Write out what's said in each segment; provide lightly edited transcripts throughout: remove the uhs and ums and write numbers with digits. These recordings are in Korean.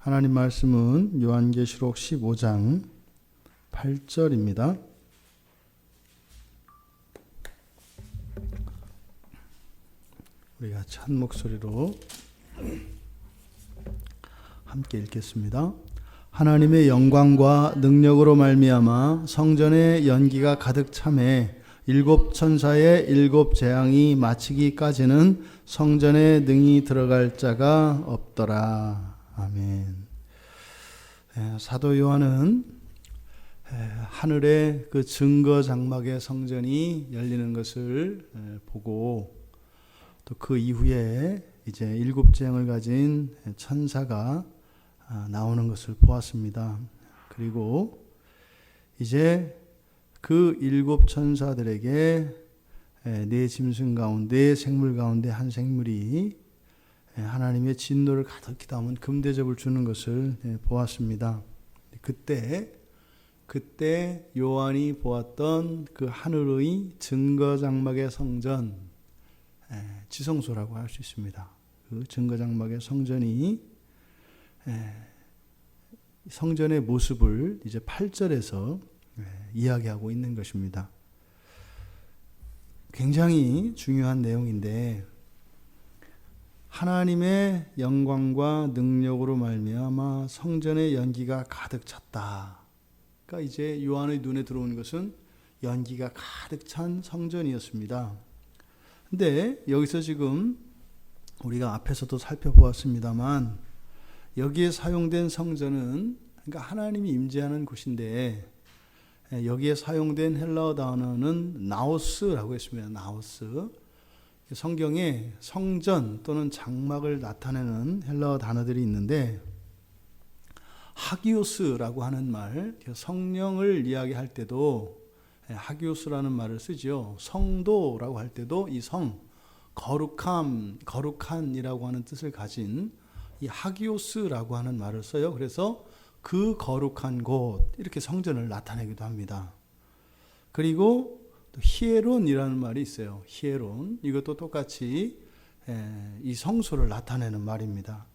하나님 말씀은 요한계시록 15장 8절입니다. 우리가 같이 한 목소리로 함께 읽겠습니다. 하나님의 영광과 능력으로 말미암아 성전의 연기가 가득 차매 일곱 천사의 일곱 재앙이 마치기까지는 성전에 능히 들어갈 자가 없더라. 아멘. 사도 요한은 하늘의 그 증거 장막의 성전이 열리는 것을 보고 또 그 이후에 이제 일곱 재앙을 가진 천사가 나오는 것을 보았습니다. 그리고 이제 그 일곱 천사들에게 네 짐승 가운데 생물 가운데 한 생물이 하나님의 진노를 가득히 담은 금대접을 주는 것을 보았습니다. 그때 요한이 보았던 그 하늘의 증거 장막의 성전, 지성소라고 할 수 있습니다. 그 증거 장막의 성전이 성전의 모습을 이제 8절에서 이야기하고 있는 것입니다. 굉장히 중요한 내용인데, 하나님의 영광과 능력으로 말미암아 성전의 연기가 가득 찼다. 그러니까 이제 요한의 눈에 들어오는 것은 연기가 가득 찬 성전이었습니다. 근데 여기서 지금 우리가 앞에서도 살펴보았습니다만, 여기에 사용된 성전은 그러니까 하나님이 임재하는 곳인데, 여기에 사용된 헬라어 단어는 나오스라고 했습니다. 나오스. 성경에 성전 또는 장막을 나타내는 헬라어 단어들이 있는데, 하기오스라고 하는 말, 성령을 이야기할 때도 하기오스라는 말을 쓰죠. 성도라고 할 때도 이 성, 거룩한이라고 하는 뜻을 가진 이 하기오스라고 하는 말을 써요. 그래서 그 거룩한 곳, 이렇게 성전을 나타내기도 합니다. 그리고 또 히에론이라는 말이 있어요. 히에론, 이것도 똑같이 이 성소를 나타내는 말입니다.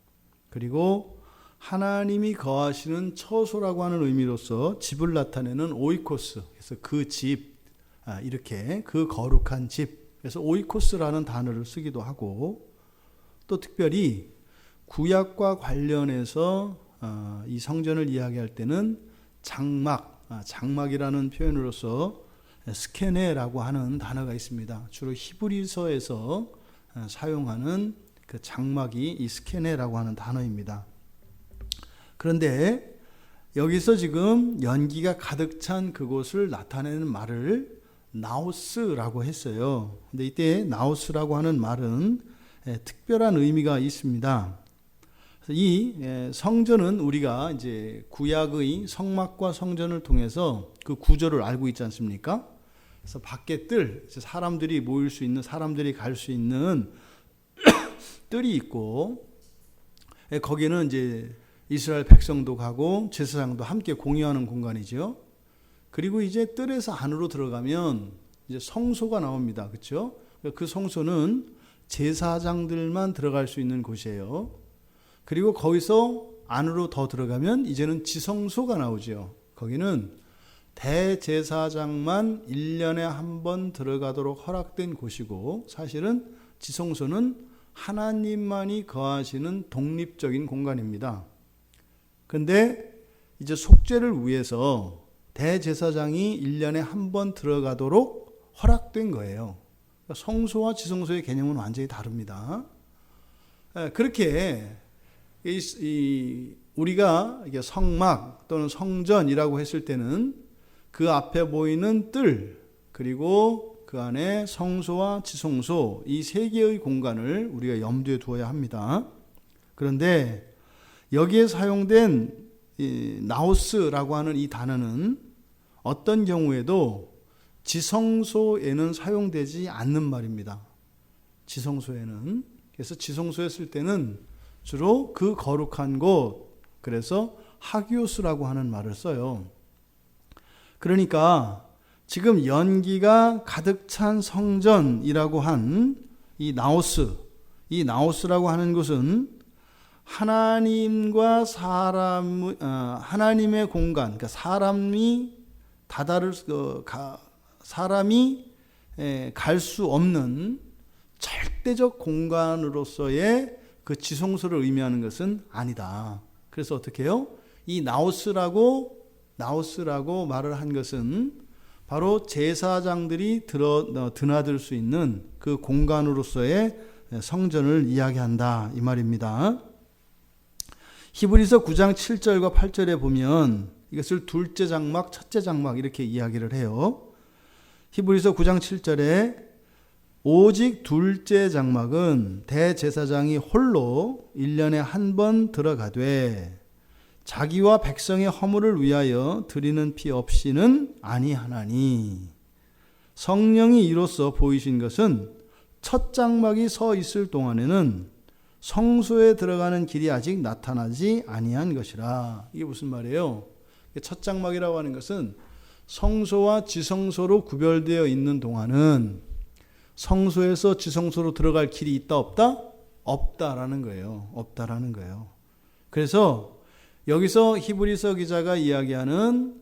그리고 하나님이 거하시는 처소라고 하는 의미로서 집을 나타내는 오이코스, 그래서 그 집, 이렇게 그 거룩한 집, 그래서 오이코스라는 단어를 쓰기도 하고, 또 특별히 구약과 관련해서 이 성전을 이야기할 때는 장막이라는 표현으로서 스케네라고 하는 단어가 있습니다. 주로 히브리서에서 사용하는 그 장막이 이 스케네라고 하는 단어입니다. 그런데 여기서 지금 연기가 가득 찬 그곳을 나타내는 말을 나오스라고 했어요. 근데 이때 나오스라고 하는 말은 특별한 의미가 있습니다. 이 성전은 우리가 이제 구약의 성막과 성전을 통해서 그 구조를 알고 있지 않습니까? 그래서 밖에 사람들이 모일 수 있는, 사람들이 갈 수 있는 뜰이 있고, 거기는 이제 이스라엘 백성도 가고 제사장도 함께 공유하는 공간이죠. 그리고 이제 뜰에서 안으로 들어가면 이제 성소가 나옵니다. 그렇죠? 그 성소는 제사장들만 들어갈 수 있는 곳이에요. 그리고 거기서 안으로 더 들어가면 이제는 지성소가 나오죠. 거기는 대제사장만 1년에 한 번 들어가도록 허락된 곳이고, 사실은 지성소는 하나님만이 거하시는 독립적인 공간입니다. 그런데 이제 속죄를 위해서 대제사장이 1년에 한 번 들어가도록 허락된 거예요. 성소와 지성소의 개념은 완전히 다릅니다. 그렇게 우리가 성막 또는 성전이라고 했을 때는 그 앞에 보이는 뜰, 그리고 그 안에 성소와 지성소, 이 세 개의 공간을 우리가 염두에 두어야 합니다. 그런데 여기에 사용된 나오스라고 하는 이 단어는 어떤 경우에도 지성소에는 사용되지 않는 말입니다. 지성소에는. 그래서 지성소에 쓸 때는 주로 그 거룩한 곳, 그래서 하기오스라고 하는 말을 써요. 그러니까 지금 연기가 가득 찬 성전이라고 한 이 나오스라고 하는 것은 하나님과 사람, 하나님의 공간, 그러니까 사람이 갈 수 없는 절대적 공간으로서의 그 지성소를 의미하는 것은 아니다. 그래서 어떻게 해요? 이 나오스라고 말을 한 것은 바로 제사장들이 드나들 수 있는 그 공간으로서의 성전을 이야기한다 이 말입니다. 히브리서 9장 7절과 8절에 보면 이것을 둘째 장막, 첫째 장막 이렇게 이야기를 해요. 히브리서 9장 7절에 오직 둘째 장막은 대제사장이 홀로 1년에 한 번 들어가되 자기와 백성의 허물을 위하여 드리는 피 없이는 아니하나니 성령이 이로써 보이신 것은 첫 장막이 서 있을 동안에는 성소에 들어가는 길이 아직 나타나지 아니한 것이라. 이게 무슨 말이에요? 첫 장막이라고 하는 것은 성소와 지성소로 구별되어 있는 동안은 성소에서 지성소로 들어갈 길이 있다 없다? 없다라는 거예요. 없다라는 거예요. 그래서 여기서 히브리서 기자가 이야기하는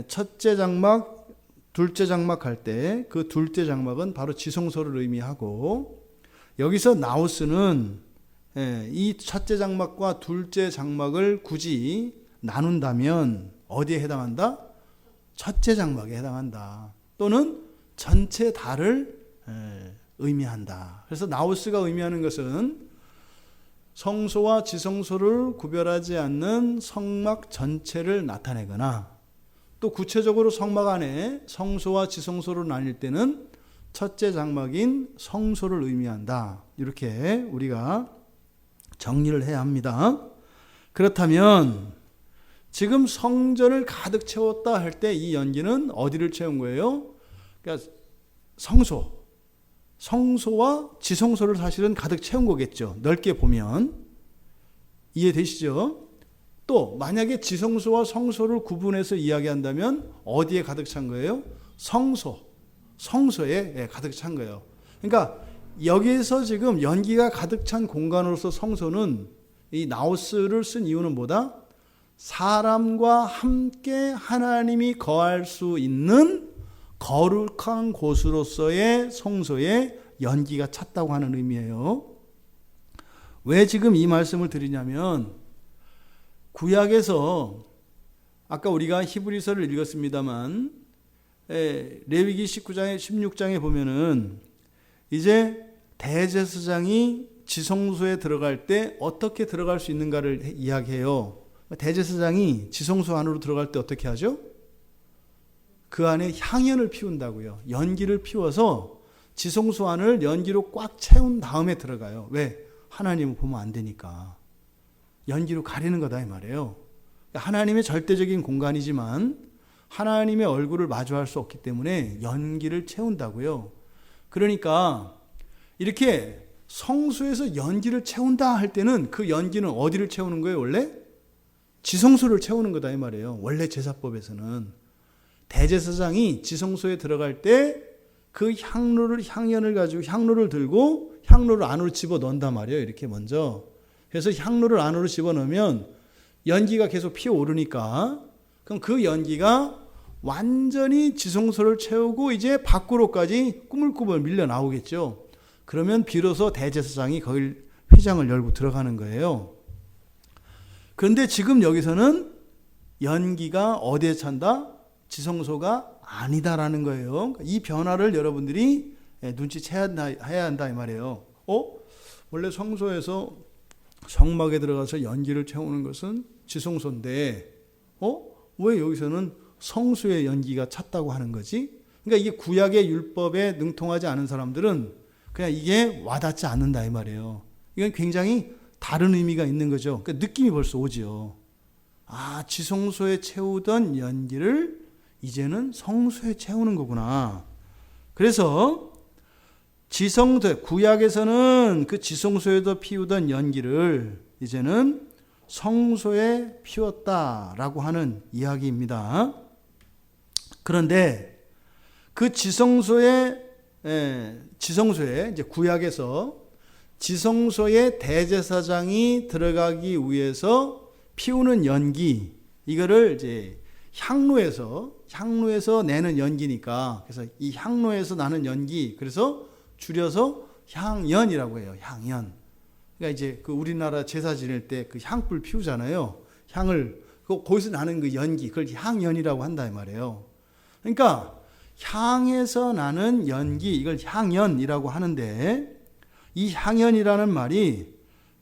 첫째 장막, 둘째 장막 할 때 그 둘째 장막은 바로 지성소를 의미하고 여기서 나우스는 이 첫째 장막과 둘째 장막을 굳이 나눈다면 어디에 해당한다? 첫째 장막에 해당한다. 또는 전체 다를 의미한다. 그래서 나우스가 의미하는 것은 성소와 지성소를 구별하지 않는 성막 전체를 나타내거나 또 구체적으로 성막 안에 성소와 지성소를 나뉠 때는 첫째 장막인 성소를 의미한다. 이렇게 우리가 정리를 해야 합니다. 그렇다면 지금 성전을 가득 채웠다 할 때 이 연기는 어디를 채운 거예요? 그러니까 성소와 지성소를 사실은 가득 채운 거겠죠. 넓게 보면. 이해되시죠? 또 만약에 지성소와 성소를 구분해서 이야기한다면 어디에 가득 찬 거예요? 성소에 가득 찬 거예요. 그러니까 여기에서 지금 연기가 가득 찬 공간으로서 성소는 이 나우스를 쓴 이유는 뭐다? 사람과 함께 하나님이 거할 수 있는 거룩한 곳으로서의 성소에 연기가 찼다고 하는 의미예요. 왜 지금 이 말씀을 드리냐면 구약에서 아까 우리가 히브리서를 읽었습니다만 레위기 19장에 16장에 보면은 이제 대제사장이 지성소에 들어갈 때 어떻게 들어갈 수 있는가를 이야기해요. 대제사장이 지성소 안으로 들어갈 때 어떻게 하죠? 그 안에 향연을 피운다고요. 연기를 피워서 지성소 안을 연기로 꽉 채운 다음에 들어가요. 왜? 하나님을 보면 안 되니까. 연기로 가리는 거다 이 말이에요. 하나님의 절대적인 공간이지만 하나님의 얼굴을 마주할 수 없기 때문에 연기를 채운다고요. 그러니까 이렇게 성소에서 연기를 채운다 할 때는 그 연기는 어디를 채우는 거예요? 원래? 지성소를 채우는 거다 이 말이에요. 원래 제사법에서는. 대제사장이 지성소에 들어갈 때 그 향연을 가지고 향로를 들고 향로를 안으로 집어넣는단 말이에요. 이렇게 먼저. 그래서 향로를 안으로 집어넣으면 연기가 계속 피어오르니까 그럼 그 연기가 완전히 지성소를 채우고 이제 밖으로까지 꾸물꾸물 밀려 나오겠죠. 그러면 비로소 대제사장이 거길 휘장을 열고 들어가는 거예요. 그런데 지금 여기서는 연기가 어디에 찬다? 지성소가 아니다라는 거예요. 이 변화를 여러분들이 눈치채야 한다 이 말이에요. 원래 성소에서 성막에 들어가서 연기를 채우는 것은 지성소인데 왜 여기서는 성소의 연기가 찼다고 하는 거지? 그러니까 이게 구약의 율법에 능통하지 않은 사람들은 그냥 이게 와닿지 않는다 이 말이에요. 이건 굉장히 다른 의미가 있는 거죠. 그러니까 느낌이 벌써 오지요. 지성소에 채우던 연기를 이제는 성소에 채우는 거구나. 그래서 구약에서는 그 지성소에도 피우던 연기를 이제는 성소에 피웠다라고 하는 이야기입니다. 그런데 그 지성소에 이제 구약에서 지성소에 대제사장이 들어가기 위해서 피우는 연기, 이거를 이제 향로에서 내는 연기니까, 그래서 이 향로에서 나는 연기, 그래서 줄여서 향연이라고 해요. 향연. 그러니까 이제 그 우리나라 제사 지낼 때 그 향불 피우잖아요. 향을, 거기서 나는 그 연기, 그걸 향연이라고 한다 이 말이에요. 그러니까 향에서 나는 연기, 이걸 향연이라고 하는데, 이 향연이라는 말이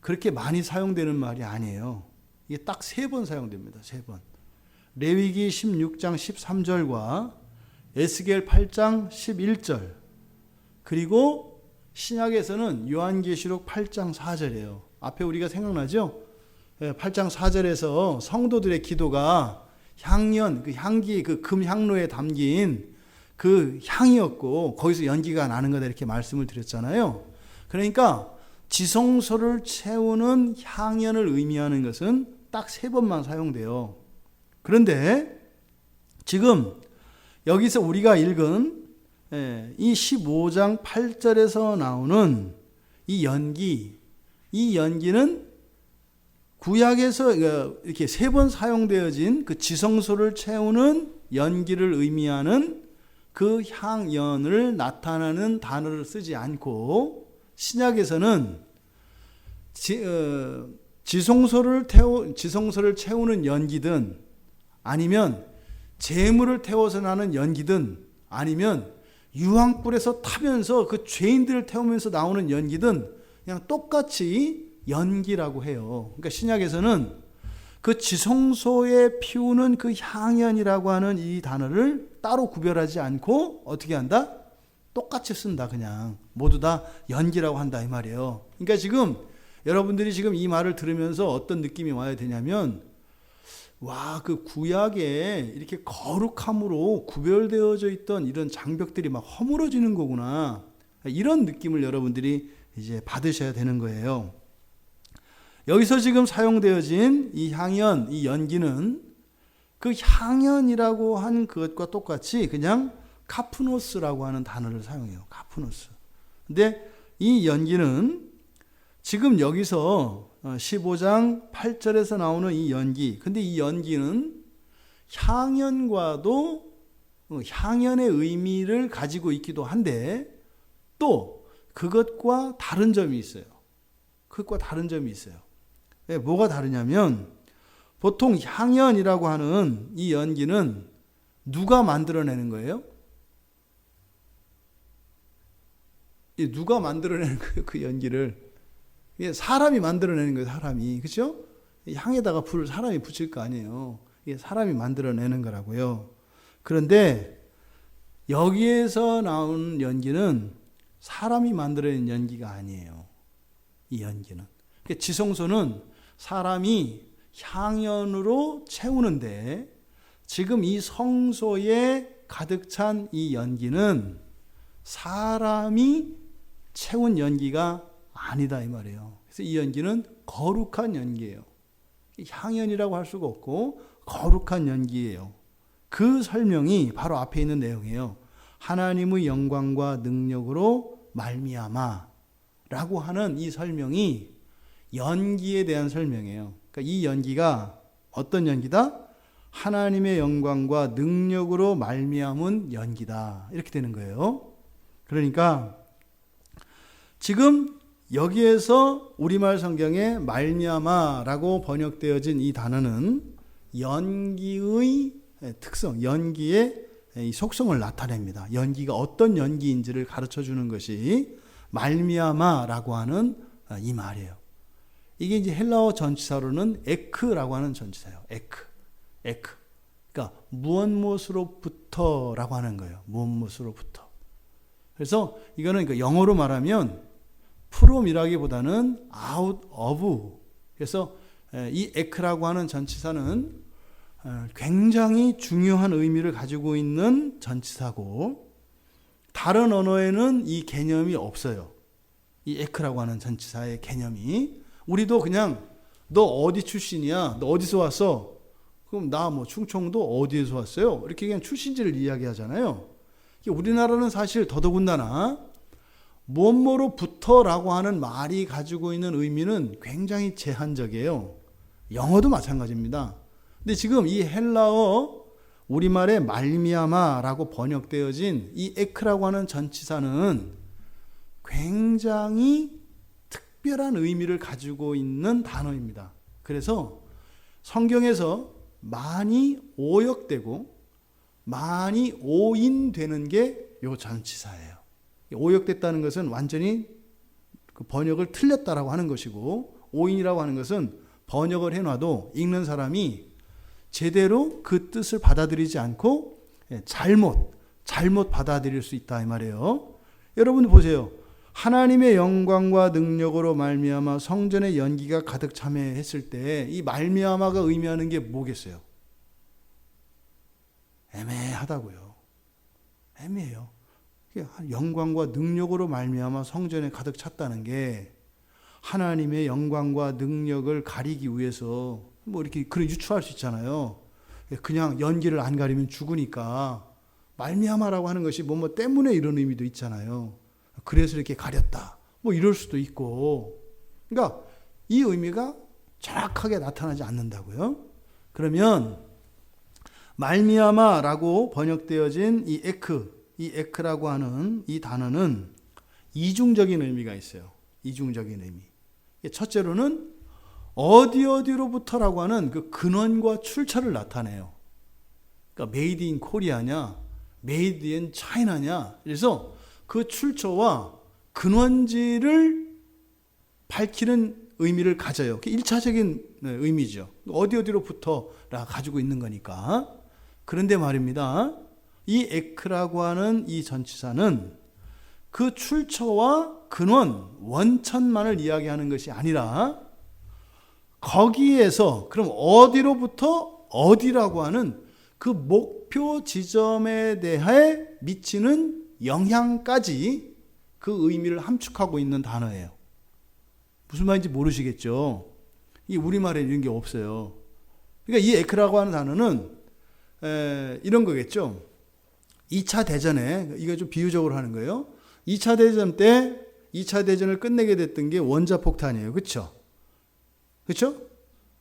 그렇게 많이 사용되는 말이 아니에요. 이게 딱 3번 사용됩니다. 3번. 레위기 16장 13절과 에스겔 8장 11절, 그리고 신약에서는 요한계시록 8장 4절이에요. 앞에 우리가 생각나죠? 8장 4절에서 성도들의 기도가 향연, 그 향기, 그 금향로에 담긴 그 향이었고 거기서 연기가 나는 거다 이렇게 말씀을 드렸잖아요. 그러니까 지성소를 채우는 향연을 의미하는 것은 딱 3번만 사용돼요. 그런데 지금 여기서 우리가 읽은 이 15장 8절에서 나오는 이 연기는 구약에서 이렇게 3번 사용되어진 그 지성소를 채우는 연기를 의미하는 그 향연을 나타내는 단어를 쓰지 않고, 신약에서는 지성소를 채우는 연기든, 아니면 재물을 태워서 나는 연기든, 아니면 유황불에서 타면서 그 죄인들을 태우면서 나오는 연기든 그냥 똑같이 연기라고 해요. 그러니까 신약에서는 그 지성소에 피우는 그 향연이라고 하는 이 단어를 따로 구별하지 않고 어떻게 한다? 똑같이 쓴다. 그냥 모두 다 연기라고 한다 이 말이에요. 그러니까 지금 여러분들이 지금 이 말을 들으면서 어떤 느낌이 와야 되냐면, 와, 그 구약에 이렇게 거룩함으로 구별되어져 있던 이런 장벽들이 막 허물어지는 거구나, 이런 느낌을 여러분들이 이제 받으셔야 되는 거예요. 여기서 지금 사용되어진 이 향연, 이 연기는 그 향연이라고 한 그것과 똑같이 그냥 카프노스라고 하는 단어를 사용해요. 카프노스. 근데 이 연기는 지금 여기서 15장 8절에서 나오는 이 연기, 근데 이 연기는 향연과도 향연의 의미를 가지고 있기도 한데 또 그것과 다른 점이 있어요. 네, 뭐가 다르냐면, 보통 향연이라고 하는 이 연기는 누가 만들어내는 거예요? 누가 만들어내는 거예요? 그 연기를 사람이 만들어내는 거예요. 사람이, 그렇죠? 향에다가 불을 사람이 붙일 거 아니에요. 이게 사람이 만들어내는 거라고요. 그런데 여기에서 나오는 연기는 사람이 만들어낸 연기가 아니에요. 이 연기는, 지성소는 사람이 향연으로 채우는데, 지금 이 성소에 가득 찬 이 연기는 사람이 채운 연기가 아니다 이 말이에요. 그래서 이 연기는 거룩한 연기예요. 향연이라고 할 수가 없고 거룩한 연기예요. 그 설명이 바로 앞에 있는 내용이에요. 하나님의 영광과 능력으로 말미암아 라고 하는 이 설명이 연기에 대한 설명이에요. 그러니까 이 연기가 어떤 연기다? 하나님의 영광과 능력으로 말미암은 연기다, 이렇게 되는 거예요. 그러니까 지금 여기에서 우리말 성경에 말미암아라고 번역되어진 이 단어는 연기의 특성, 연기의 이 속성을 나타냅니다. 연기가 어떤 연기인지를 가르쳐 주는 것이 말미암아라고 하는 이 말이에요. 이게 이제 헬라어 전치사로는 에크라고 하는 전치사예요. 에크. 그러니까 무엇무엇으로부터라고 하는 거예요. 무엇무엇으로부터. 그래서 이거는 그러니까 영어로 말하면 from이라기보다는 out of. 그래서 이 에크라고 하는 전치사는 굉장히 중요한 의미를 가지고 있는 전치사고, 다른 언어에는 이 개념이 없어요. 이 에크라고 하는 전치사의 개념이. 우리도 그냥 너 어디 출신이야? 너 어디서 왔어? 그럼 나 뭐 충청도 어디에서 왔어요? 이렇게 그냥 출신지를 이야기하잖아요. 우리나라는 사실 더더군다나 뭐뭐로부터라고 하는 말이 가지고 있는 의미는 굉장히 제한적이에요. 영어도 마찬가지입니다. 근데 지금 이 헬라어 우리말의 말미암아라고 번역되어진 이 에크라고 하는 전치사는 굉장히 특별한 의미를 가지고 있는 단어입니다. 그래서 성경에서 많이 오역되고 많이 오인되는 게 이 전치사예요. 오역됐다는 것은 완전히 그 번역을 틀렸다라고 하는 것이고, 오인이라고 하는 것은 번역을 해놔도 읽는 사람이 제대로 그 뜻을 받아들이지 않고 잘못 받아들일 수 있다 이 말이에요. 여러분 보세요. 하나님의 영광과 능력으로 말미암아 성전의 연기가 가득 참여했을 때 이 말미암아가 의미하는 게 뭐겠어요? 애매하다고요. 애매해요. 영광과 능력으로 말미암아 성전에 가득 찼다는 게 하나님의 영광과 능력을 가리기 위해서 뭐 이렇게 그런 유추할 수 있잖아요. 그냥 연기를 안 가리면 죽으니까 말미암아라고 하는 것이 뭐 때문에 이런 의미도 있잖아요. 그래서 이렇게 가렸다. 뭐 이럴 수도 있고. 그러니까 이 의미가 정확하게 나타나지 않는다고요. 그러면 말미암아라고 번역되어진 이 에크라고 하는 이 단어는 이중적인 의미가 있어요. 이중적인 의미. 첫째로는 어디로부터라고 하는 그 근원과 출처를 나타내요. 그러니까 메이드 인 코리아냐, 메이드 인 차이나냐. 그래서 그 출처와 근원지를 밝히는 의미를 가져요. 그게 1차적인 의미죠. 어디로부터라 가지고 있는 거니까. 그런데 말입니다. 이 에크라고 하는 이 전치사는 그 출처와 근원, 원천만을 이야기하는 것이 아니라 거기에서 그럼 어디로부터 어디라고 하는 그 목표 지점에 대해 미치는 영향까지 그 의미를 함축하고 있는 단어예요. 무슨 말인지 모르시겠죠? 이 우리말에 이런 게 없어요. 그러니까 이 에크라고 하는 단어는 이런 거겠죠. 2차 대전에, 이거 좀 비유적으로 하는 거예요. 2차 대전 때 2차 대전을 끝내게 됐던 게 원자폭탄이에요. 그렇죠? 그렇죠?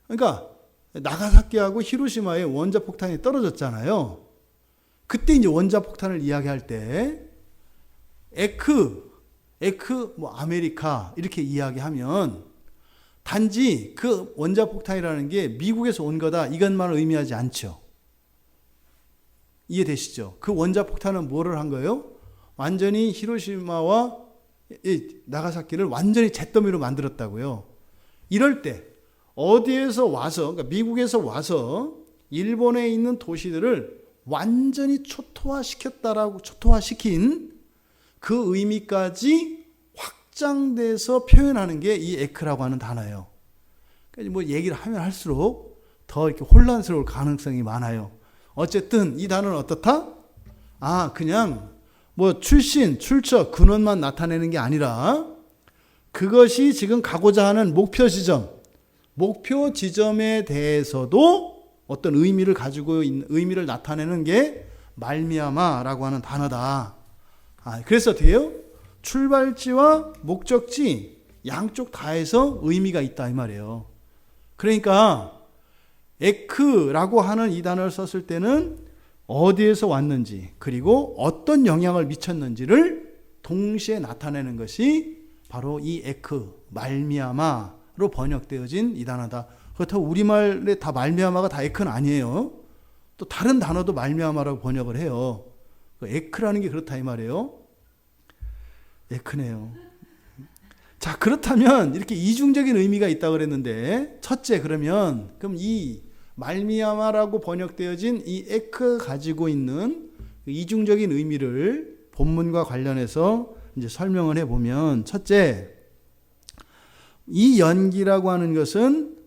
그러니까 나가사키하고 히로시마에 원자폭탄이 떨어졌잖아요. 그때 이제 원자폭탄을 이야기할 때 에크 뭐 아메리카 이렇게 이야기하면 단지 그 원자폭탄이라는 게 미국에서 온 거다 이것만을 의미하지 않죠. 이해되시죠? 그 원자폭탄은 뭐를 한 거예요? 완전히 히로시마와 나가사키를 완전히 잿더미로 만들었다고요. 이럴 때 어디에서 와서, 그러니까 미국에서 와서 일본에 있는 도시들을 완전히 초토화시킨 그 의미까지 확장돼서 표현하는 게 이 에크라고 하는 단어예요. 그러니까 뭐 얘기를 하면 할수록 더 이렇게 혼란스러울 가능성이 많아요. 어쨌든 이 단어는 어떻다? 그냥 뭐 출처, 근원만 나타내는 게 아니라 그것이 지금 가고자 하는 목표 지점에 대해서도 어떤 의미를 가지고 있는, 의미를 나타내는 게 말미암아라고 하는 단어다. 그래서 돼요? 출발지와 목적지 양쪽 다해서 의미가 있다 이 말이에요. 그러니까 에크라고 하는 이 단어를 썼을 때는 어디에서 왔는지 그리고 어떤 영향을 미쳤는지를 동시에 나타내는 것이 바로 이 에크, 말미암아로 번역되어진 이 단어다. 그렇다고 우리말에 다 말미암아가 다 에크는 아니에요. 또 다른 단어도 말미암아라고 번역을 해요. 에크라는 게 그렇다 이 말이에요. 에크네요. 자, 그렇다면 이렇게 이중적인 의미가 있다고 그랬는데, 첫째 그럼 이 말미암아라고 번역되어진 이 에크 가지고 있는 이중적인 의미를 본문과 관련해서 이제 설명을 해보면, 첫째, 이 연기라고 하는 것은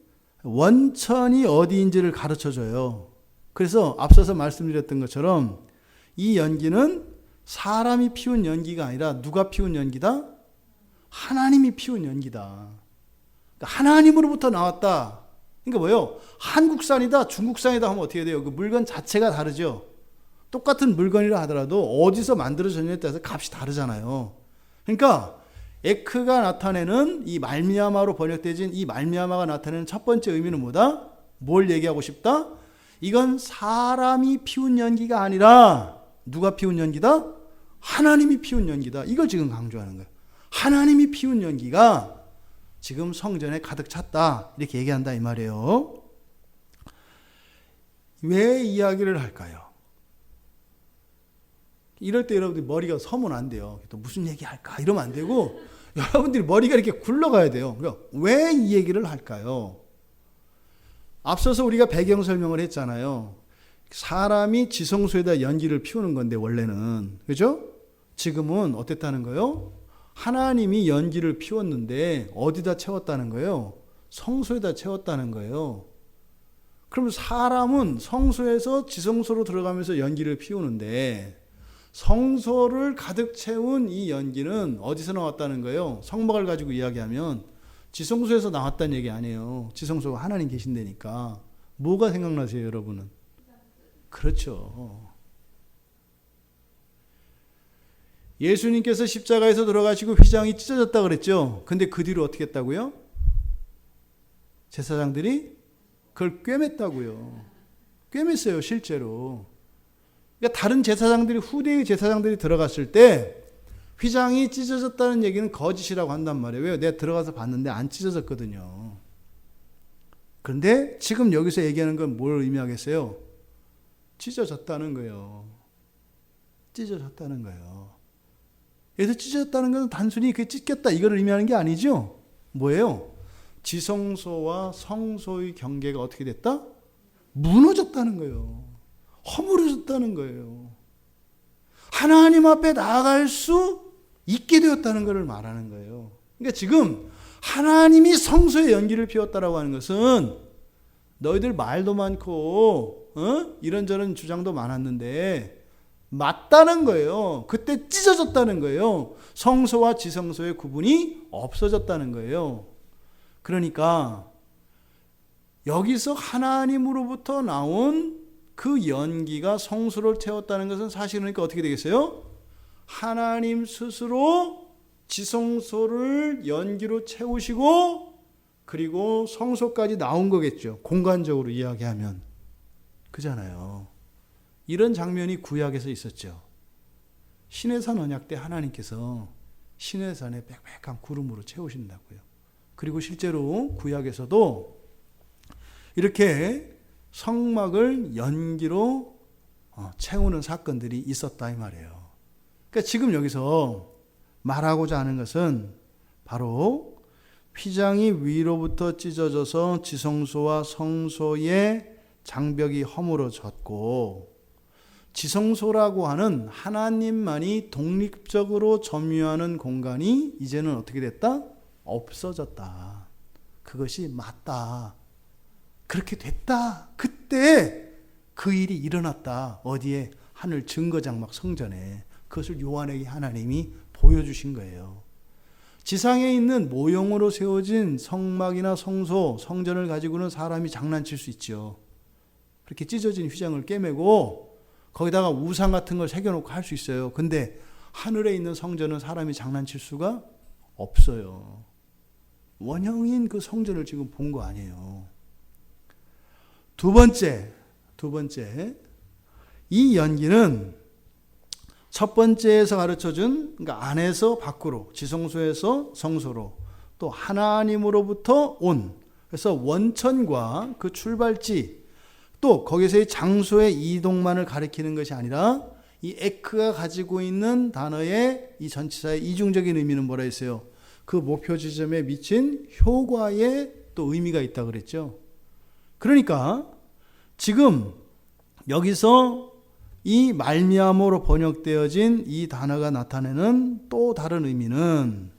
원천이 어디인지를 가르쳐줘요. 그래서 앞서서 말씀드렸던 것처럼 이 연기는 사람이 피운 연기가 아니라 누가 피운 연기다? 하나님이 피운 연기다. 그러니까 하나님으로부터 나왔다. 그러니까 뭐예요? 한국산이다, 중국산이다 하면 어떻게 돼요? 그 물건 자체가 다르죠. 똑같은 물건이라 하더라도 어디서 만들어졌냐에 따라서 값이 다르잖아요. 그러니까 에크가 나타내는 이 말미암아로 번역되진 이 말미암아가 나타내는 첫 번째 의미는 뭐다? 뭘 얘기하고 싶다? 이건 사람이 피운 연기가 아니라 누가 피운 연기다? 하나님이 피운 연기다. 이걸 지금 강조하는 거예요. 하나님이 피운 연기가 지금 성전에 가득 찼다. 이렇게 얘기한다 이 말이에요. 왜 이야기를 할까요? 이럴 때 여러분들이 머리가 서면 안 돼요. 또 무슨 얘기 할까? 이러면 안 되고 여러분들이 머리가 이렇게 굴러가야 돼요. 그러니까 왜 이 얘기를 할까요? 앞서서 우리가 배경 설명을 했잖아요. 사람이 지성소에다 연기를 피우는 건데 원래는. 그죠? 지금은 어땠다는 거예요? 하나님이 연기를 피웠는데 어디다 채웠다는 거예요? 성소에다 채웠다는 거예요. 그럼 사람은 성소에서 지성소로 들어가면서 연기를 피우는데 성소를 가득 채운 이 연기는 어디서 나왔다는 거예요? 성막을 가지고 이야기하면 지성소에서 나왔다는 얘기 아니에요. 지성소가 하나님 계신다니까. 뭐가 생각나세요, 여러분은? 그렇죠. 예수님께서 십자가에서 돌아가시고 휘장이 찢어졌다 그랬죠. 근데 그 뒤로 어떻게 했다고요? 제사장들이 그걸 꿰맸다고요. 꿰맸어요, 실제로. 그러니까 다른 제사장들이, 후대의 제사장들이 들어갔을 때 휘장이 찢어졌다는 얘기는 거짓이라고 한단 말이에요. 왜요? 내가 들어가서 봤는데 안 찢어졌거든요. 그런데 지금 여기서 얘기하는 건 뭘 의미하겠어요? 찢어졌다는 거예요. 찢어졌다는 거예요. 여기서 찢어졌다는 것은 단순히 그게 찢겼다 이걸 의미하는 게 아니죠. 뭐예요? 지성소와 성소의 경계가 어떻게 됐다? 무너졌다는 거예요. 허물어졌다는 거예요. 하나님 앞에 나아갈 수 있게 되었다는 것을 말하는 거예요. 그러니까 지금 하나님이 성소에 연기를 피웠다라고 하는 것은 너희들 말도 많고 이런저런 주장도 많았는데 맞다는 거예요. 그때 찢어졌다는 거예요. 성소와 지성소의 구분이 없어졌다는 거예요. 그러니까 여기서 하나님으로부터 나온 그 연기가 성소를 채웠다는 것은 사실은 그러니까 어떻게 되겠어요? 하나님 스스로 지성소를 연기로 채우시고 그리고 성소까지 나온 거겠죠. 공간적으로 이야기하면. 그잖아요. 이런 장면이 구약에서 있었죠. 시내산 언약 때 하나님께서 시내산에 빽빽한 구름으로 채우신다고요. 그리고 실제로 구약에서도 이렇게 성막을 연기로 채우는 사건들이 있었다 이 말이에요. 그러니까 지금 여기서 말하고자 하는 것은 바로 휘장이 위로부터 찢어져서 지성소와 성소의 장벽이 허물어졌고 지성소라고 하는 하나님만이 독립적으로 점유하는 공간이 이제는 어떻게 됐다? 없어졌다. 그것이 맞다. 그렇게 됐다. 그때 그 일이 일어났다. 어디에? 하늘 증거장막 성전에. 그것을 요한에게 하나님이 보여주신 거예요. 지상에 있는 모형으로 세워진 성막이나 성소, 성전을 가지고는 사람이 장난칠 수 있죠. 그렇게 찢어진 휘장을 꿰매고 거기다가 우상 같은 걸 새겨놓고 할 수 있어요. 근데 하늘에 있는 성전은 사람이 장난칠 수가 없어요. 원형인 그 성전을 지금 본 거 아니에요. 두 번째, 이 연기는 첫 번째에서 가르쳐준 그러니까 안에서 밖으로, 지성소에서 성소로, 또 하나님으로부터 온, 그래서 원천과 그 출발지, 또 거기서의 장소의 이동만을 가리키는 것이 아니라 이 에크가 가지고 있는 단어의 이 전치사의 이중적인 의미는 뭐라 했어요? 그 목표 지점에 미친 효과에 또 의미가 있다 그랬죠. 그러니까 지금 여기서 이 말미암으로 번역되어진 이 단어가 나타내는 또 다른 의미는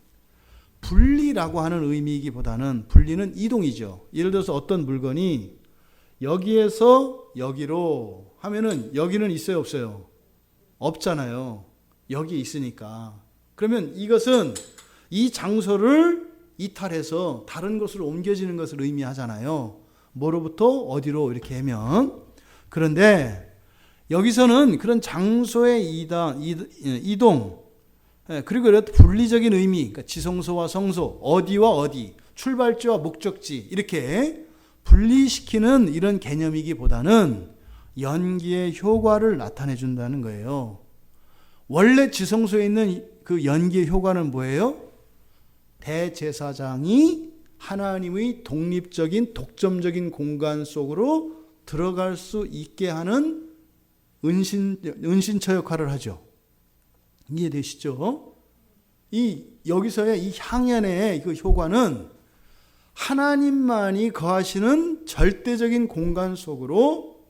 분리라고 하는 의미이기보다는 분리는 이동이죠. 예를 들어서 어떤 물건이 여기에서 여기로 하면은 여기는 있어요, 없어요? 없잖아요. 여기에 있으니까. 그러면 이것은 이 장소를 이탈해서 다른 곳으로 옮겨지는 것을 의미하잖아요. 뭐로부터 어디로 이렇게 하면. 그런데 여기서는 그런 장소의 이동, 그리고 이렇게 분리적인 의미, 그러니까 지성소와 성소, 어디와 어디, 출발지와 목적지 이렇게 분리시키는 이런 개념이기보다는 연기의 효과를 나타내 준다는 거예요. 원래 지성소에 있는 그 연기의 효과는 뭐예요? 대제사장이 하나님의 독립적인 독점적인 공간 속으로 들어갈 수 있게 하는 은신처 역할을 하죠. 이해되시죠? 여기서의 이 향연의 그 효과는 하나님만이 거하시는 절대적인 공간 속으로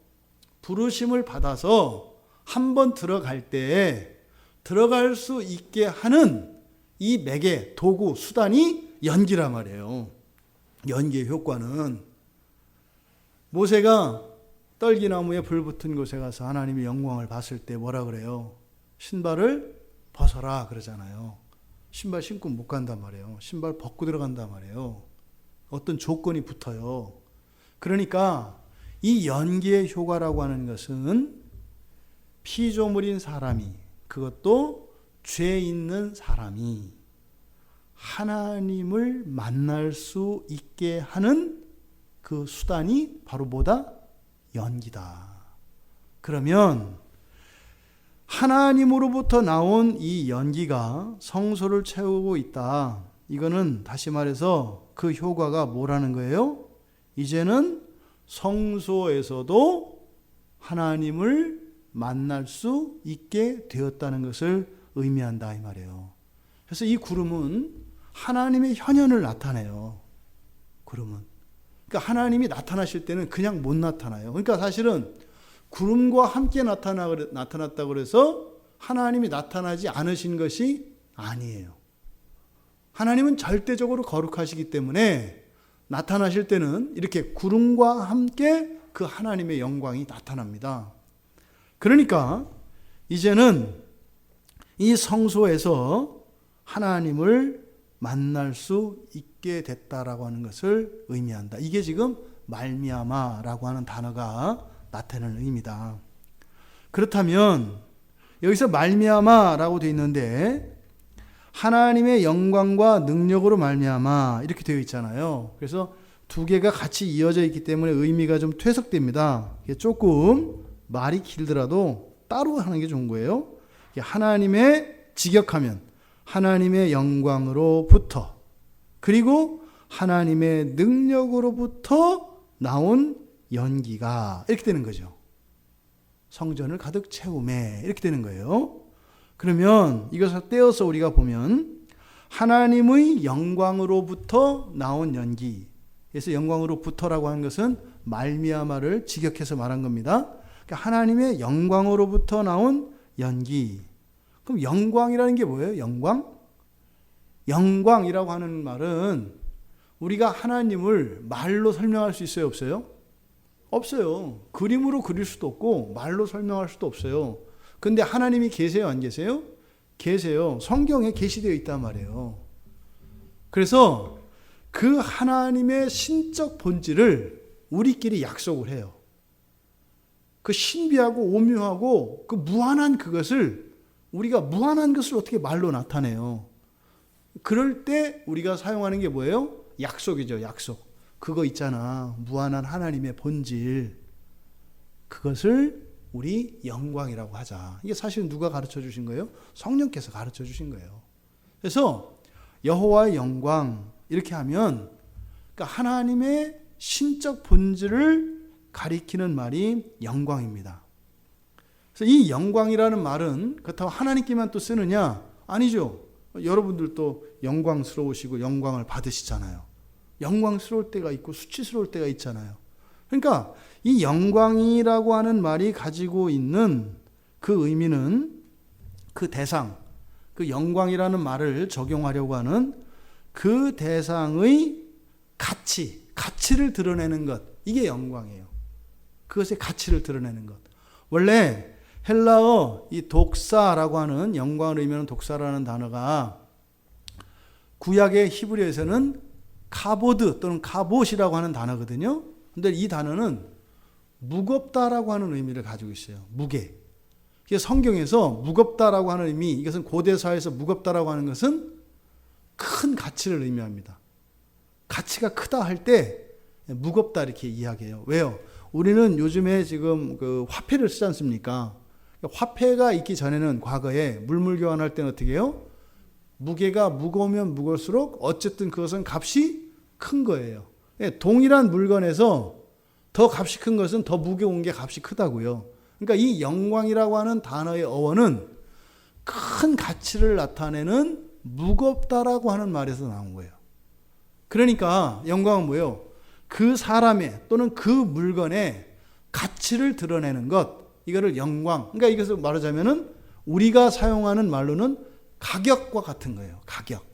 부르심을 받아서 한번 들어갈 때 들어갈 수 있게 하는 이 매개, 도구, 수단이 연기란 말이에요. 연기의 효과는 모세가 떨기나무에 불 붙은 곳에 가서 하나님의 영광을 봤을 때 뭐라 그래요? 신발을 벗어라 그러잖아요. 신발 신고 못 간단 말이에요. 신발 벗고 들어간단 말이에요. 어떤 조건이 붙어요. 그러니까 이 연기의 효과라고 하는 것은 피조물인 사람이, 그것도 죄 있는 사람이 하나님을 만날 수 있게 하는 그 수단이 바로 뭐다? 연기다. 그러면 하나님으로부터 나온 이 연기가 성소를 채우고 있다. 이거는 다시 말해서 그 효과가 뭐라는 거예요? 이제는 성소에서도 하나님을 만날 수 있게 되었다는 것을 의미한다 이 말이에요. 그래서 이 구름은 하나님의 현현을 나타내요. 구름은. 그러니까 하나님이 나타나실 때는 그냥 못 나타나요. 그러니까 사실은 구름과 함께 나타났다고 그래서 하나님이 나타나지 않으신 것이 아니에요. 하나님은 절대적으로 거룩하시기 때문에 나타나실 때는 이렇게 구름과 함께 그 하나님의 영광이 나타납니다. 그러니까 이제는 이 성소에서 하나님을 만날 수 있게 됐다라고 하는 것을 의미한다. 이게 지금 말미암아라고 하는 단어가 나타내는 의미다. 그렇다면 여기서 말미암아라고 되어 있는데 하나님의 영광과 능력으로 말미암아 이렇게 되어 있잖아요. 그래서 두 개가 같이 이어져 있기 때문에 의미가 좀 퇴색됩니다. 조금 말이 길더라도 따로 하는 게 좋은 거예요. 하나님의 직역하면 하나님의 영광으로부터 그리고 하나님의 능력으로부터 나온 연기가 이렇게 되는 거죠. 성전을 가득 채우매 이렇게 되는 거예요. 그러면 이것을 떼어서 우리가 보면 하나님의 영광으로부터 나온 연기. 그래서 영광으로부터라고 하는 것은 말미암아를 직역해서 말한 겁니다. 그러니까 하나님의 영광으로부터 나온 연기. 그럼 영광이라는 게 뭐예요? 영광? 영광이라고 하는 말은 우리가 하나님을 말로 설명할 수 있어요? 없어요? 없어요. 그림으로 그릴 수도 없고 말로 설명할 수도 없어요. 근데 하나님이 계세요? 안 계세요? 계세요. 성경에 계시되어 있단 말이에요. 그래서 그 하나님의 신적 본질을 우리끼리 약속을 해요. 그 신비하고 오묘하고 그 무한한 그것을 우리가 무한한 것을 어떻게 말로 나타내요? 그럴 때 우리가 사용하는 게 뭐예요? 약속이죠. 약속. 그거 있잖아. 무한한 하나님의 본질. 그것을 우리 영광이라고 하자. 이게 사실은 누가 가르쳐 주신 거예요? 성령께서 가르쳐 주신 거예요. 그래서 여호와의 영광 이렇게 하면 그러니까 하나님의 신적 본질을 가리키는 말이 영광입니다. 그래서 이 영광이라는 말은 그렇다고 하나님께만 또 쓰느냐? 아니죠. 여러분들도 영광스러우시고 영광을 받으시잖아요. 영광스러울 때가 있고 수치스러울 때가 있잖아요. 그러니까 이 영광이라고 하는 말이 가지고 있는 그 의미는 그 대상, 그 영광이라는 말을 적용하려고 하는 그 대상의 가치를 드러내는 것. 이게 영광이에요. 그것의 가치를 드러내는 것. 원래 헬라어 이 독사라고 하는 영광을 의미하는 독사라는 단어가 구약의 히브리어에서는 카보드 또는 카봇이라고 하는 단어거든요. 근데 이 단어는 무겁다라고 하는 의미를 가지고 있어요. 무게. 성경에서 무겁다라고 하는 의미, 이것은 고대 사회에서 무겁다라고 하는 것은 큰 가치를 의미합니다. 가치가 크다 할 때 무겁다 이렇게 이야기해요. 왜요? 우리는 요즘에 지금 그 화폐를 쓰지 않습니까? 화폐가 있기 전에는 과거에 물물 교환할 때는 어떻게 해요? 무게가 무거우면 무거울수록 어쨌든 그것은 값이 큰 거예요. 동일한 물건에서 더 값이 큰 것은 더 무거운 게 값이 크다고요. 그러니까 이 영광이라고 하는 단어의 어원은 큰 가치를 나타내는 무겁다라고 하는 말에서 나온 거예요. 그러니까 영광은 뭐예요? 그 사람의 또는 그 물건의 가치를 드러내는 것, 이거를 영광. 그러니까 이것을 말하자면은 우리가 사용하는 말로는 가격과 같은 거예요. 가격,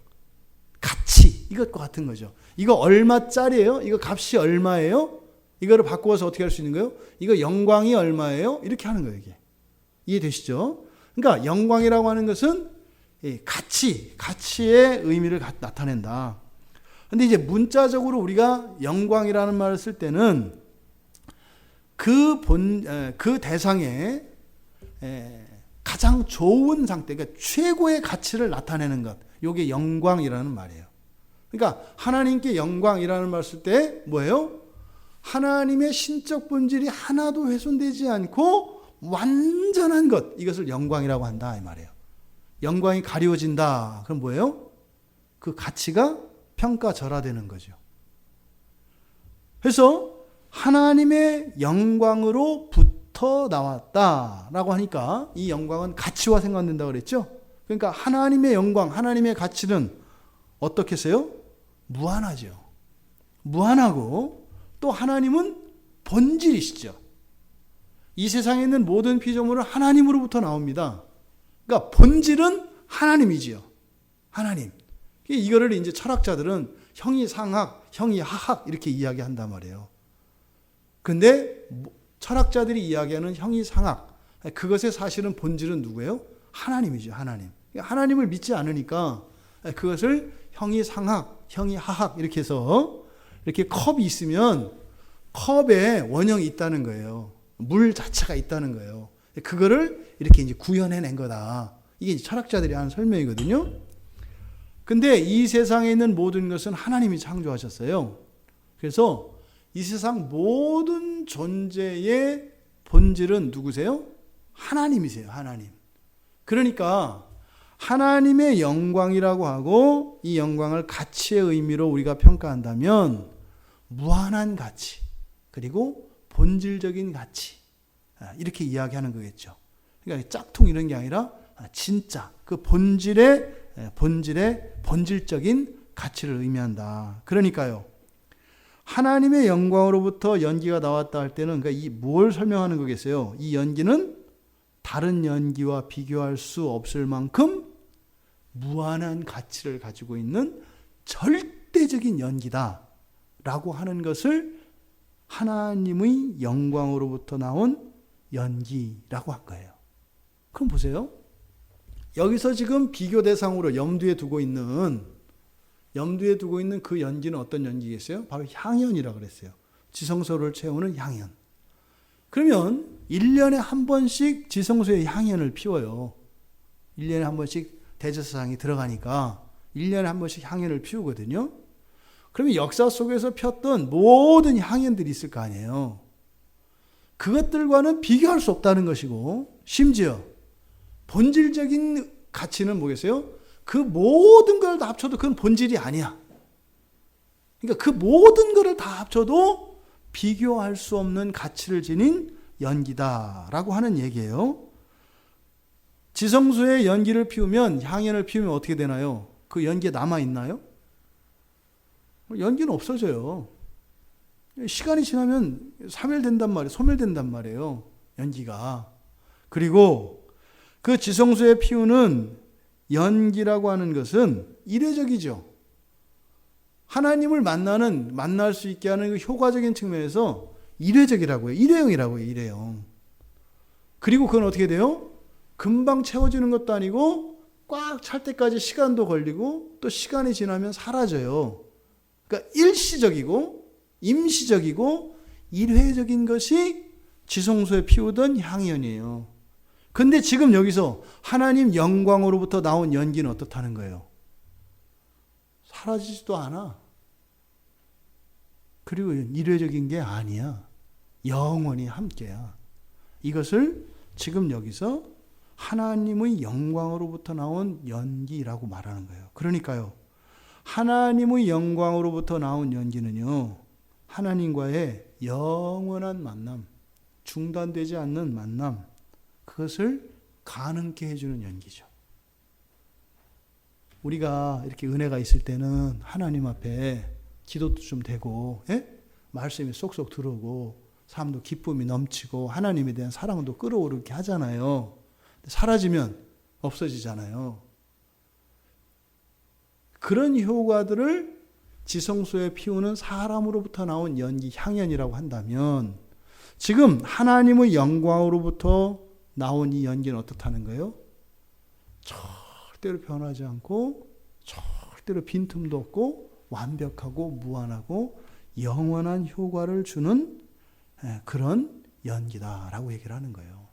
가치, 이것과 같은 거죠. 이거 얼마짜리예요? 이거 값이 얼마예요? 이거를 바꾸어서 어떻게 할 수 있는 거예요? 이거 영광이 얼마예요? 이렇게 하는 거예요. 이게 이해되시죠? 그러니까 영광이라고 하는 것은 가치의 의미를 나타낸다. 근데 이제 문자적으로 우리가 영광이라는 말을 쓸 때는 그 대상의 가장 좋은 상태, 그러니까 최고의 가치를 나타내는 것, 이게 영광이라는 말이에요. 그러니까 하나님께 영광이라는 말을 쓸 때 뭐예요? 하나님의 신적 본질이 하나도 훼손되지 않고 완전한 것, 이것을 영광이라고 한다 이 말이에요. 영광이 가리워진다. 그럼 뭐예요? 그 가치가 평가절하되는 거죠. 그래서 하나님의 영광으로부터 나왔다라고 하니까 이 영광은 가치와 상관된다고 그랬죠. 그러니까 하나님의 영광, 하나님의 가치는 어떻게 했어요? 무한하죠. 무한하고 또 하나님은 본질이시죠. 이 세상에 있는 모든 피조물은 하나님으로부터 나옵니다. 그러니까 본질은 하나님이지요. 하나님. 이거를 이제 철학자들은 형이상학, 형이하학 이렇게 이야기한단 말이에요. 근데 철학자들이 이야기하는 형이상학, 그것의 사실은 본질은 누구예요? 하나님이죠. 하나님. 하나님을 믿지 않으니까 그것을 형이상학, 형이하학 이렇게 해서 이렇게 컵이 있으면 컵에 원형이 있다는 거예요. 물 자체가 있다는 거예요. 그거를 이렇게 이제 구현해낸 거다. 이게 철학자들이 하는 설명이거든요. 근데 이 세상에 있는 모든 것은 하나님이 창조하셨어요. 그래서 이 세상 모든 존재의 본질은 누구세요? 하나님이세요. 하나님. 그러니까 하나님의 영광이라고 하고 이 영광을 가치의 의미로 우리가 평가한다면 무한한 가치 그리고 본질적인 가치 이렇게 이야기하는 거겠죠. 그러니까 짝퉁 이런 게 아니라 진짜 그 본질적인 가치를 의미한다. 그러니까요. 하나님의 영광으로부터 연기가 나왔다 할 때는 그러니까 이 뭘 설명하는 거겠어요? 이 연기는 다른 연기와 비교할 수 없을 만큼 무한한 가치를 가지고 있는 절대적인 연기다라고 하는 것을 하나님의 영광으로부터 나온 연기라고 한 거예요. 그럼 보세요. 여기서 지금 비교 대상으로 염두에 두고 있는 그 연기는 어떤 연기겠어요? 바로 향연이라고 그랬어요. 지성소를 채우는 향연. 그러면 1년에 한 번씩 지성소에 향연을 피워요. 1년에 한 번씩 대제사장이 들어가니까 1년에 한 번씩 향연을 피우거든요. 그러면 역사 속에서 폈던 모든 향연들이 있을 거 아니에요. 그것들과는 비교할 수 없다는 것이고 심지어 본질적인 가치는 뭐겠어요? 그 모든 걸 다 합쳐도 그건 본질이 아니야. 그러니까 그 모든 것을 다 합쳐도 비교할 수 없는 가치를 지닌 연기다라고 하는 얘기예요. 지성소에 연기를 피우면 향연을 피우면 어떻게 되나요? 그 연기에 남아있나요? 연기는 없어져요. 시간이 지나면 소멸된단 말이에요. 연기가. 그리고 그 지성소에 피우는 연기라고 하는 것은 이례적이죠. 하나님을 만날 수 있게 하는 그 효과적인 측면에서 이례적이라고요. 일회용이라고요. 일회용. 그리고 그건 어떻게 돼요? 금방 채워지는 것도 아니고 꽉 찰 때까지 시간도 걸리고 또 시간이 지나면 사라져요. 그러니까 일시적이고 임시적이고 일회적인 것이 지성소에 피우던 향연이에요. 근데 지금 여기서 하나님 영광으로부터 나온 연기는 어떻다는 거예요? 사라지지도 않아. 그리고 일회적인 게 아니야. 영원히 함께야. 이것을 지금 여기서 하나님의 영광으로부터 나온 연기라고 말하는 거예요. 그러니까요, 하나님의 영광으로부터 나온 연기는요, 하나님과의 영원한 만남, 중단되지 않는 만남, 그것을 가능케 해주는 연기죠. 우리가 이렇게 은혜가 있을 때는 하나님 앞에 기도도 좀 되고, 말씀이 쏙쏙 들어오고, 삶도 기쁨이 넘치고, 하나님에 대한 사랑도 끌어오르게 하잖아요. 사라지면 없어지잖아요. 그런 효과들을 지성소에 피우는 사람으로부터 나온 연기, 향연이라고 한다면, 지금 하나님의 영광으로부터 나온 이 연기는 어떻다는 거예요? 절대로 변하지 않고, 절대로 빈틈도 없고, 완벽하고 무한하고 영원한 효과를 주는 그런 연기다라고 얘기를 하는 거예요.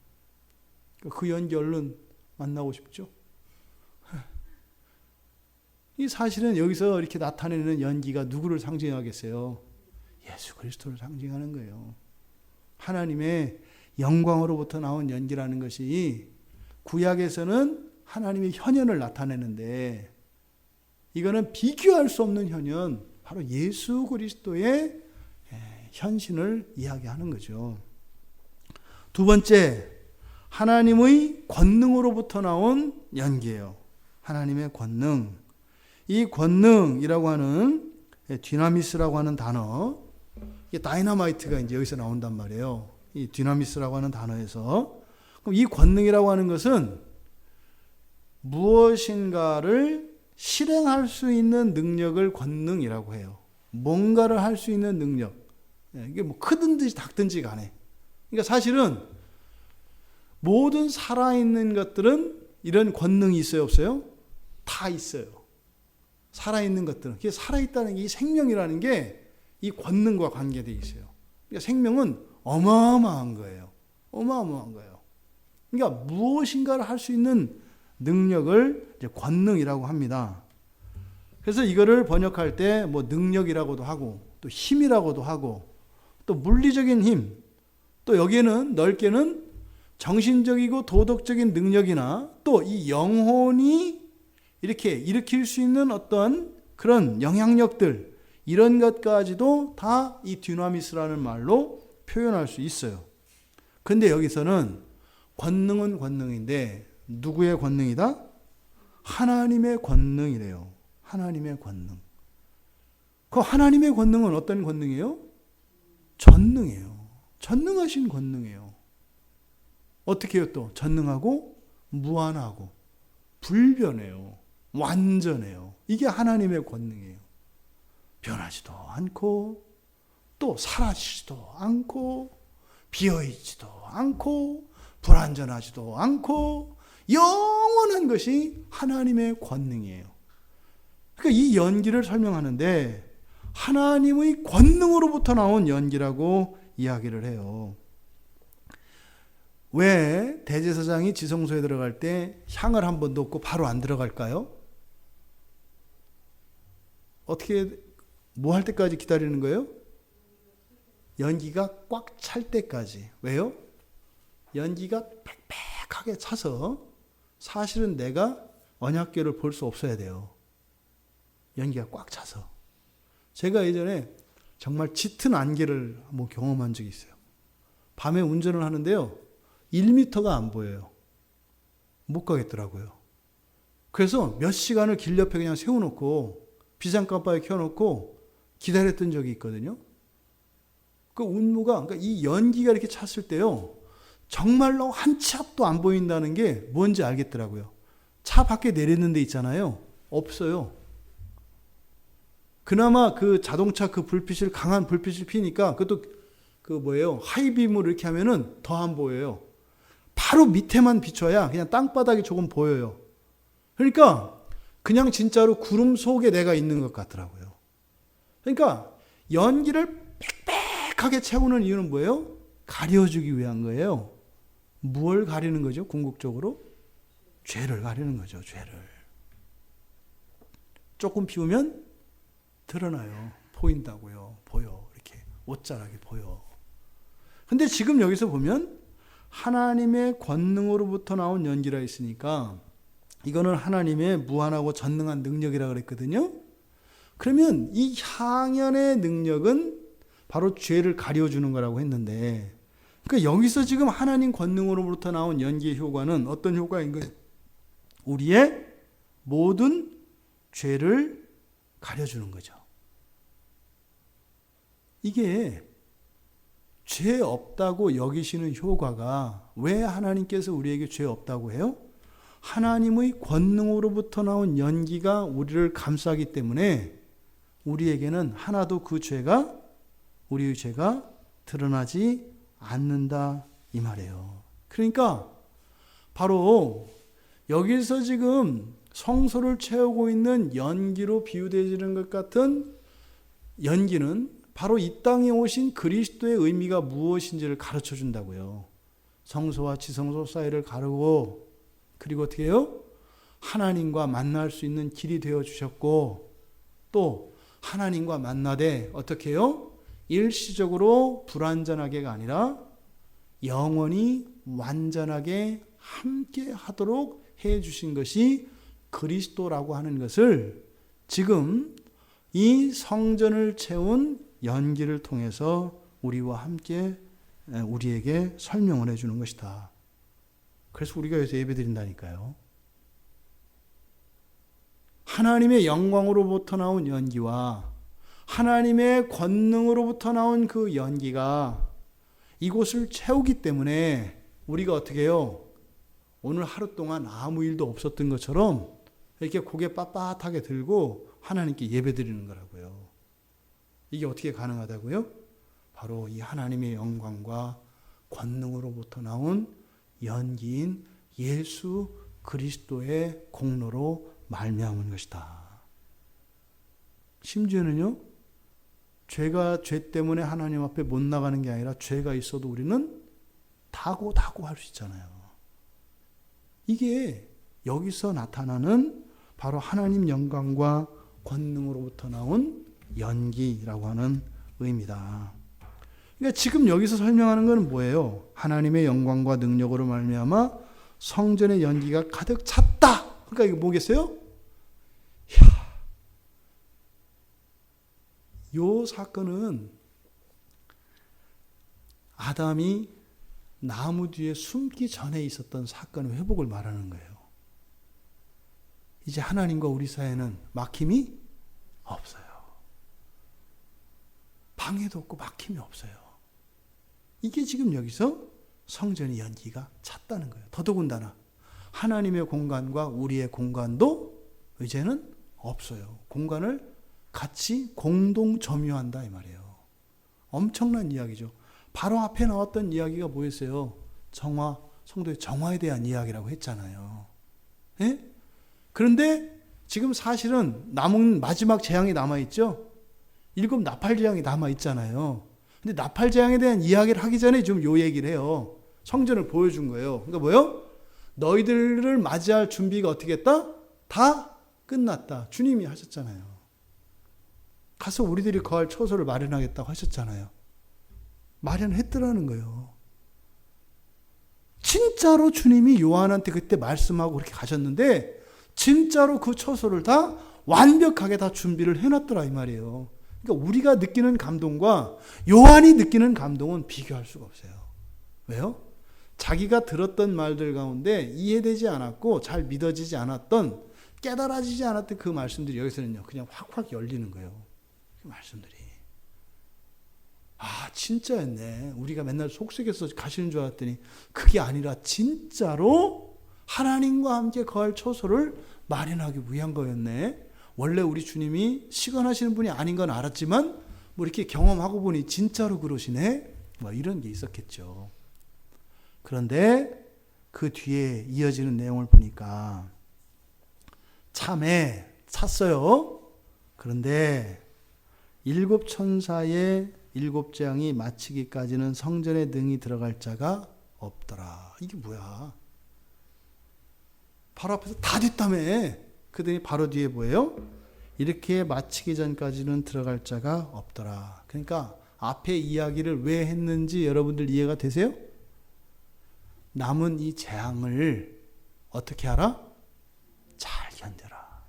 그 연기 얼른 만나고 싶죠? 이 사실은 여기서 이렇게 나타내는 연기가 누구를 상징하겠어요? 예수 그리스도를 상징하는 거예요. 하나님의 영광으로부터 나온 연기라는 것이 구약에서는 하나님의 현현을 나타내는데, 이거는 비교할 수 없는 현현, 바로 예수 그리스도의 현신을 이야기하는 거죠. 두 번째, 하나님의 권능으로부터 나온 연기예요. 하나님의 권능. 이 권능이라고 하는 디나미스라고 하는 단어, 이게 다이너마이트가 이제 여기서 나온단 말이에요. 이 디나미스라고 하는 단어에서. 그럼 이 권능이라고 하는 것은 무엇인가를 실행할 수 있는 능력을 권능이라고 해요. 뭔가를 할 수 있는 능력. 이게 뭐 크든지 작든지 간에. 그러니까 사실은 모든 살아있는 것들은 이런 권능이 있어요, 없어요? 다 있어요. 살아있는 것들은. 그게 살아있다는 게, 이 생명이라는 게 이 권능과 관계되어 있어요. 그러니까 생명은 어마어마한 거예요. 어마어마한 거예요. 그러니까 무엇인가를 할 수 있는 능력을 이제 권능이라고 합니다. 그래서 이거를 번역할 때 뭐 능력이라고도 하고, 또 힘이라고도 하고, 또 물리적인 힘, 또 여기에는 넓게는 정신적이고 도덕적인 능력이나 또 이 영혼이 이렇게 일으킬 수 있는 어떤 그런 영향력들, 이런 것까지도 다 이 디나미스라는 말로 표현할 수 있어요. 근데 여기서는 권능은 권능인데 누구의 권능이다? 하나님의 권능이래요. 하나님의 권능. 그 하나님의 권능은 어떤 권능이에요? 전능이에요. 전능하신 권능이에요. 어떻게 해요 또? 전능하고 무한하고 불변해요. 완전해요. 이게 하나님의 권능이에요. 변하지도 않고, 또 사라지지도 않고, 비어있지도 않고, 불완전하지도 않고, 영원한 것이 하나님의 권능이에요. 그러니까 이 연기를 설명하는데 하나님의 권능으로부터 나온 연기라고 이야기를 해요. 왜 대제사장이 지성소에 들어갈 때 향을 한 번 넣고 바로 안 들어갈까요? 어떻게, 뭐 할 때까지 기다리는 거예요? 연기가 꽉 찰 때까지. 왜요? 연기가 빽빽하게 차서 사실은 내가 언약궤를 볼 수 없어야 돼요. 연기가 꽉 차서. 제가 예전에 정말 짙은 안개를 한번 경험한 적이 있어요. 밤에 운전을 하는데요, 1m가 안 보여요. 못 가겠더라고요. 그래서 몇 시간을 길 옆에 그냥 세워놓고 비상깜빡이 켜놓고 기다렸던 적이 있거든요. 그 운무가, 그러니까 이 연기가 이렇게 찼을 때요, 정말로 한 치 앞도 안 보인다는 게 뭔지 알겠더라고요. 차 밖에 내렸는 데 있잖아요. 없어요. 그나마 그 자동차 그 불빛을, 강한 불빛을 피니까 그것도 그 뭐예요? 하이빔으로 이렇게 하면은 더 안 보여요. 바로 밑에만 비춰야 그냥 땅바닥이 조금 보여요. 그러니까 그냥 진짜로 구름 속에 내가 있는 것 같더라고요. 그러니까 연기를 빽빽하게 채우는 이유는 뭐예요? 가려주기 위한 거예요. 무엇을 가리는 거죠? 궁극적으로 죄를 가리는 거죠. 죄를. 조금 피우면 드러나요. 보인다고요. 보여. 이렇게 옷자락이 보여. 근데 지금 여기서 보면 하나님의 권능으로부터 나온 연기라 했으니까 이거는 하나님의 무한하고 전능한 능력이라 그랬거든요. 그러면 이 향연의 능력은 바로 죄를 가려주는 거라고 했는데, 그러니까 여기서 지금 하나님 권능으로부터 나온 연기의 효과는 어떤 효과인 거예요? 우리의 모든 죄를 가려주는 거죠. 이게 죄 없다고 여기시는 효과가 왜 하나님께서 우리에게 죄 없다고 해요? 하나님의 권능으로부터 나온 연기가 우리를 감싸기 때문에 우리에게는 하나도 그 죄가, 우리의 죄가 드러나지 않는다 이 말이에요. 그러니까 바로 여기서 지금 성소를 채우고 있는 연기로 비유되어지는 것 같은 연기는 바로 이 땅에 오신 그리스도의 의미가 무엇인지를 가르쳐 준다고요. 성소와 지성소 사이를 가르고, 그리고 어떻게 해요? 하나님과 만날 수 있는 길이 되어 주셨고, 또 하나님과 만나되 어떻게 해요? 일시적으로 불완전하게가 아니라 영원히 완전하게 함께 하도록 해 주신 것이 그리스도라고 하는 것을 지금 이 성전을 채운 연기를 통해서 우리와 함께 우리에게 설명을 해 주는 것이다. 그래서 우리가 여기서 예배 드린다니까요. 하나님의 영광으로부터 나온 연기와 하나님의 권능으로부터 나온 그 연기가 이곳을 채우기 때문에 우리가 어떻게 해요? 오늘 하루 동안 아무 일도 없었던 것처럼 이렇게 고개 빳빳하게 들고 하나님께 예배드리는 거라고요. 이게 어떻게 가능하다고요? 바로 이 하나님의 영광과 권능으로부터 나온 연기인 예수 그리스도의 공로로 말미암은 것이다. 심지어는요, 죄 때문에 하나님 앞에 못 나가는 게 아니라 죄가 있어도 우리는 다고 할 수 있잖아요. 이게 여기서 나타나는 바로 하나님 영광과 권능으로부터 나온 연기라고 하는 의미다. 그러니까 지금 여기서 설명하는 것은 뭐예요? 하나님의 영광과 능력으로 말미암아 성전의 연기가 가득 찼다. 그러니까 이게 뭐겠어요? 이 사건은 아담이 나무 뒤에 숨기 전에 있었던 사건의 회복을 말하는 거예요. 이제 하나님과 우리 사이에는 막힘이 없어요. 방해도 없고 막힘이 없어요. 이게 지금 여기서 성전의 연기가 찼다는 거예요. 더더군다나 하나님의 공간과 우리의 공간도 이제는 없어요. 공간을 같이 공동 점유한다 이 말이에요. 엄청난 이야기죠. 바로 앞에 나왔던 이야기가 뭐였어요? 정화, 성도의 정화에 대한 이야기라고 했잖아요. 예? 그런데 지금 사실은 남은 마지막 재앙이 남아있죠? 7 나팔 재앙이 남아있잖아요. 근데 나팔 재앙에 대한 이야기를 하기 전에 좀 요 얘기를 해요. 성전을 보여준 거예요. 그러니까 뭐요? 너희들을 맞이할 준비가 어떻게 했다? 다 끝났다. 주님이 하셨잖아요. 가서 우리들이 거할 처소를 마련하겠다고 하셨잖아요. 마련했더라는 거예요. 진짜로 주님이 요한한테 그때 말씀하고 그렇게 가셨는데 진짜로 그 처소를 다 완벽하게 다 준비를 해놨더라 이 말이에요. 그러니까 우리가 느끼는 감동과 요한이 느끼는 감동은 비교할 수가 없어요. 왜요? 자기가 들었던 말들 가운데 이해되지 않았고 잘 믿어지지 않았던, 깨달아지지 않았던 그 말씀들이 여기서는요 그냥 확확 열리는 거예요. 그 말씀들이. 아 진짜였네. 우리가 맨날 속색에서 가시는 줄 알았더니 그게 아니라 진짜로 하나님과 함께 거할 처소를 마련하기 위한 거였네. 원래 우리 주님이 시건하시는 분이 아닌 건 알았지만 뭐 이렇게 경험하고 보니 진짜로 그러시네. 뭐 이런 게 있었겠죠. 그런데 그 뒤에 이어지는 내용을 보니까 참에 찼어요. 그런데 7 천사의 7 재앙이 마치기까지는 성전에 능히 들어갈 자가 없더라. 이게 뭐야? 바로 앞에서 다 됐다며. 그더니 바로 뒤에 뭐예요? 이렇게 마치기 전까지는 들어갈 자가 없더라. 그러니까 앞에 이야기를 왜 했는지 여러분들 이해가 되세요? 남은 이 재앙을 어떻게 하라? 잘 견뎌라.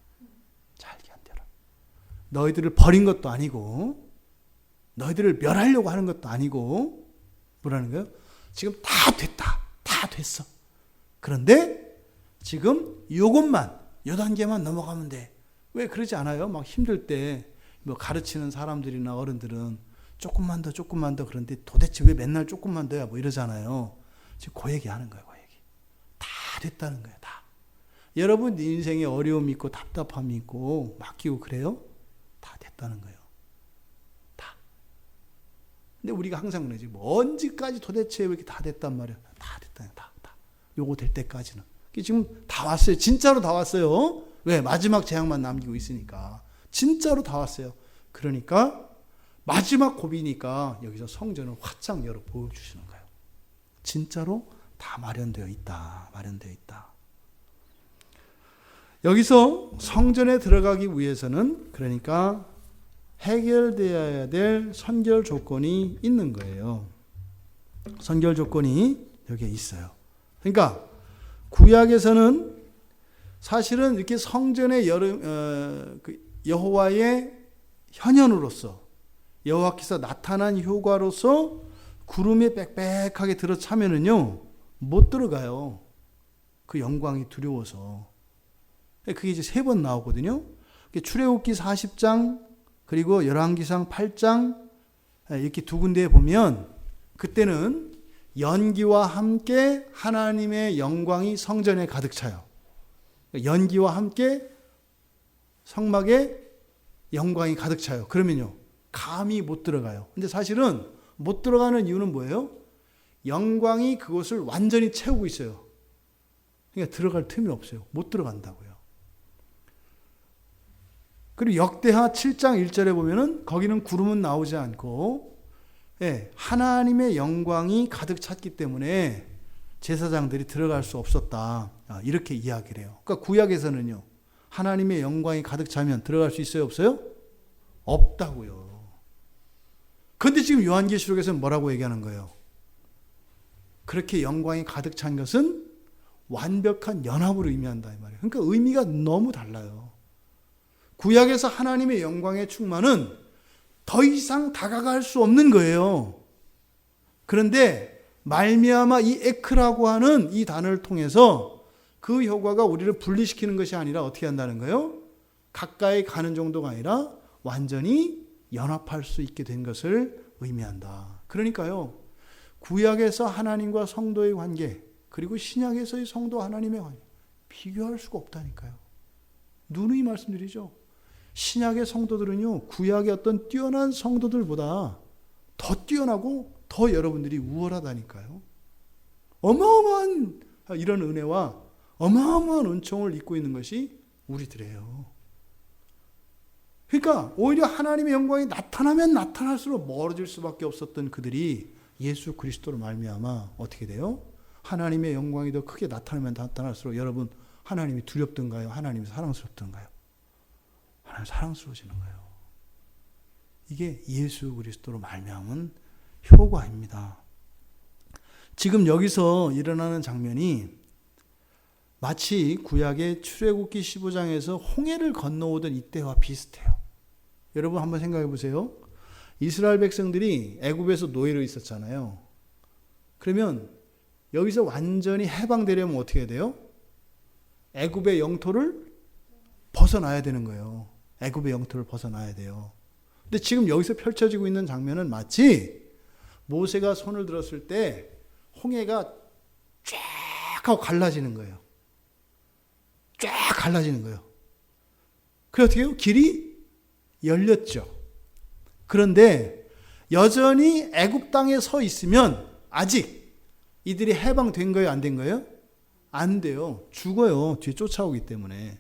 잘 견뎌라. 너희들을 버린 것도 아니고 너희들을 멸하려고 하는 것도 아니고 뭐라는 거예요? 지금 다 됐다. 다 됐어. 그런데 지금 요것만 요 단계만 넘어가면 돼. 왜 그러지 않아요? 막 힘들 때 뭐 가르치는 사람들이나 어른들은 조금만 더 그런데 도대체 왜 맨날 조금만 더야 뭐 이러잖아요. 지금 그 얘기 하는 거예요. 그 얘기. 다 됐다는 거예요. 다. 여러분 인생에 어려움이 있고 답답함이 있고 맡기고 그래요? 다 됐다는 거예요. 다. 근데 우리가 항상 그러지. 뭐 언제까지 도대체 왜 이렇게 다 됐단 말이야. 다 됐다. 다. 요거 될 때까지는. 지금 다 왔어요. 진짜로 다 왔어요. 왜? 마지막 재앙만 남기고 있으니까. 진짜로 다 왔어요. 그러니까 마지막 고비니까 여기서 성전을 활짝 열어 보여주시는 거예요. 진짜로 다 마련되어 있다. 마련되어 있다. 여기서 성전에 들어가기 위해서는 그러니까 해결되어야 될 선결 조건이 있는 거예요. 선결 조건이 여기에 있어요. 그러니까 구약에서는 사실은 이렇게 성전의 여호와의 현현으로서 여호와께서 나타난 효과로서 구름이 빽빽하게 들어차면은요 못 들어가요. 그 영광이 두려워서. 그게 이제 3번 나오거든요. 출애굽기 40장 그리고 열왕기상 8장 이렇게 두 군데에 보면 그때는 연기와 함께 하나님의 영광이 성전에 가득 차요. 연기와 함께 성막에 영광이 가득 차요. 그러면요 감히 못 들어가요. 근데 사실은 못 들어가는 이유는 뭐예요? 영광이 그곳을 완전히 채우고 있어요. 그러니까 들어갈 틈이 없어요. 못 들어간다고요. 그리고 역대하 7장 1절에 보면은 거기는 구름은 나오지 않고 하나님의 영광이 가득 찼기 때문에 제사장들이 들어갈 수 없었다. 이렇게 이야기를 해요. 그러니까 구약에서는요. 하나님의 영광이 가득 차면 들어갈 수 있어요? 없어요? 없다고요. 그런데 지금 요한계시록에서는 뭐라고 얘기하는 거예요? 그렇게 영광이 가득 찬 것은 완벽한 연합을 의미한다 이 말이에요. 그러니까 의미가 너무 달라요. 구약에서 하나님의 영광의 충만은 더 이상 다가갈 수 없는 거예요. 그런데 말미암아 이 에크라고 하는 이 단어를 통해서 그 효과가 우리를 분리시키는 것이 아니라 어떻게 한다는 거예요? 가까이 가는 정도가 아니라 완전히 연합할 수 있게 된 것을 의미한다. 그러니까요. 구약에서 하나님과 성도의 관계 그리고 신약에서의 성도 하나님의 관계 비교할 수가 없다니까요. 누누이 말씀드리죠. 신약의 성도들은요. 구약의 어떤 뛰어난 성도들보다 더 뛰어나고 더 여러분들이 우월하다니까요. 어마어마한 이런 은혜와 어마어마한 은총을 입고 있는 것이 우리들이에요. 그러니까 오히려 하나님의 영광이 나타나면 나타날수록 멀어질 수밖에 없었던 그들이 예수 그리스도로 말미암아 어떻게 돼요? 하나님의 영광이 더 크게 나타나면 나타날수록 여러분 하나님이 두렵던가요? 하나님이 사랑스럽던가요? 하나님 사랑스러워지는 거예요. 이게 예수 그리스도로 말미암은 효과입니다. 지금 여기서 일어나는 장면이 마치 구약의 출애굽기 15장에서 홍해를 건너오던 이때와 비슷해요. 여러분 한번 생각해 보세요. 이스라엘 백성들이 애굽에서 노예로 있었잖아요. 그러면 여기서 완전히 해방되려면 어떻게 해야 돼요? 애굽의 영토를 벗어나야 되는 거예요. 애굽의 영토를 벗어나야 돼요. 근데 지금 여기서 펼쳐지고 있는 장면은 마치 모세가 손을 들었을 때 홍해가 쫙 하고 갈라지는 거예요. 쫙 갈라지는 거예요. 그래서 어떻게 해요? 길이 열렸죠. 그런데 여전히 애굽 땅에 서 있으면 아직 이들이 해방된 거예요? 안 된 거예요? 안 돼요. 죽어요. 뒤에 쫓아오기 때문에.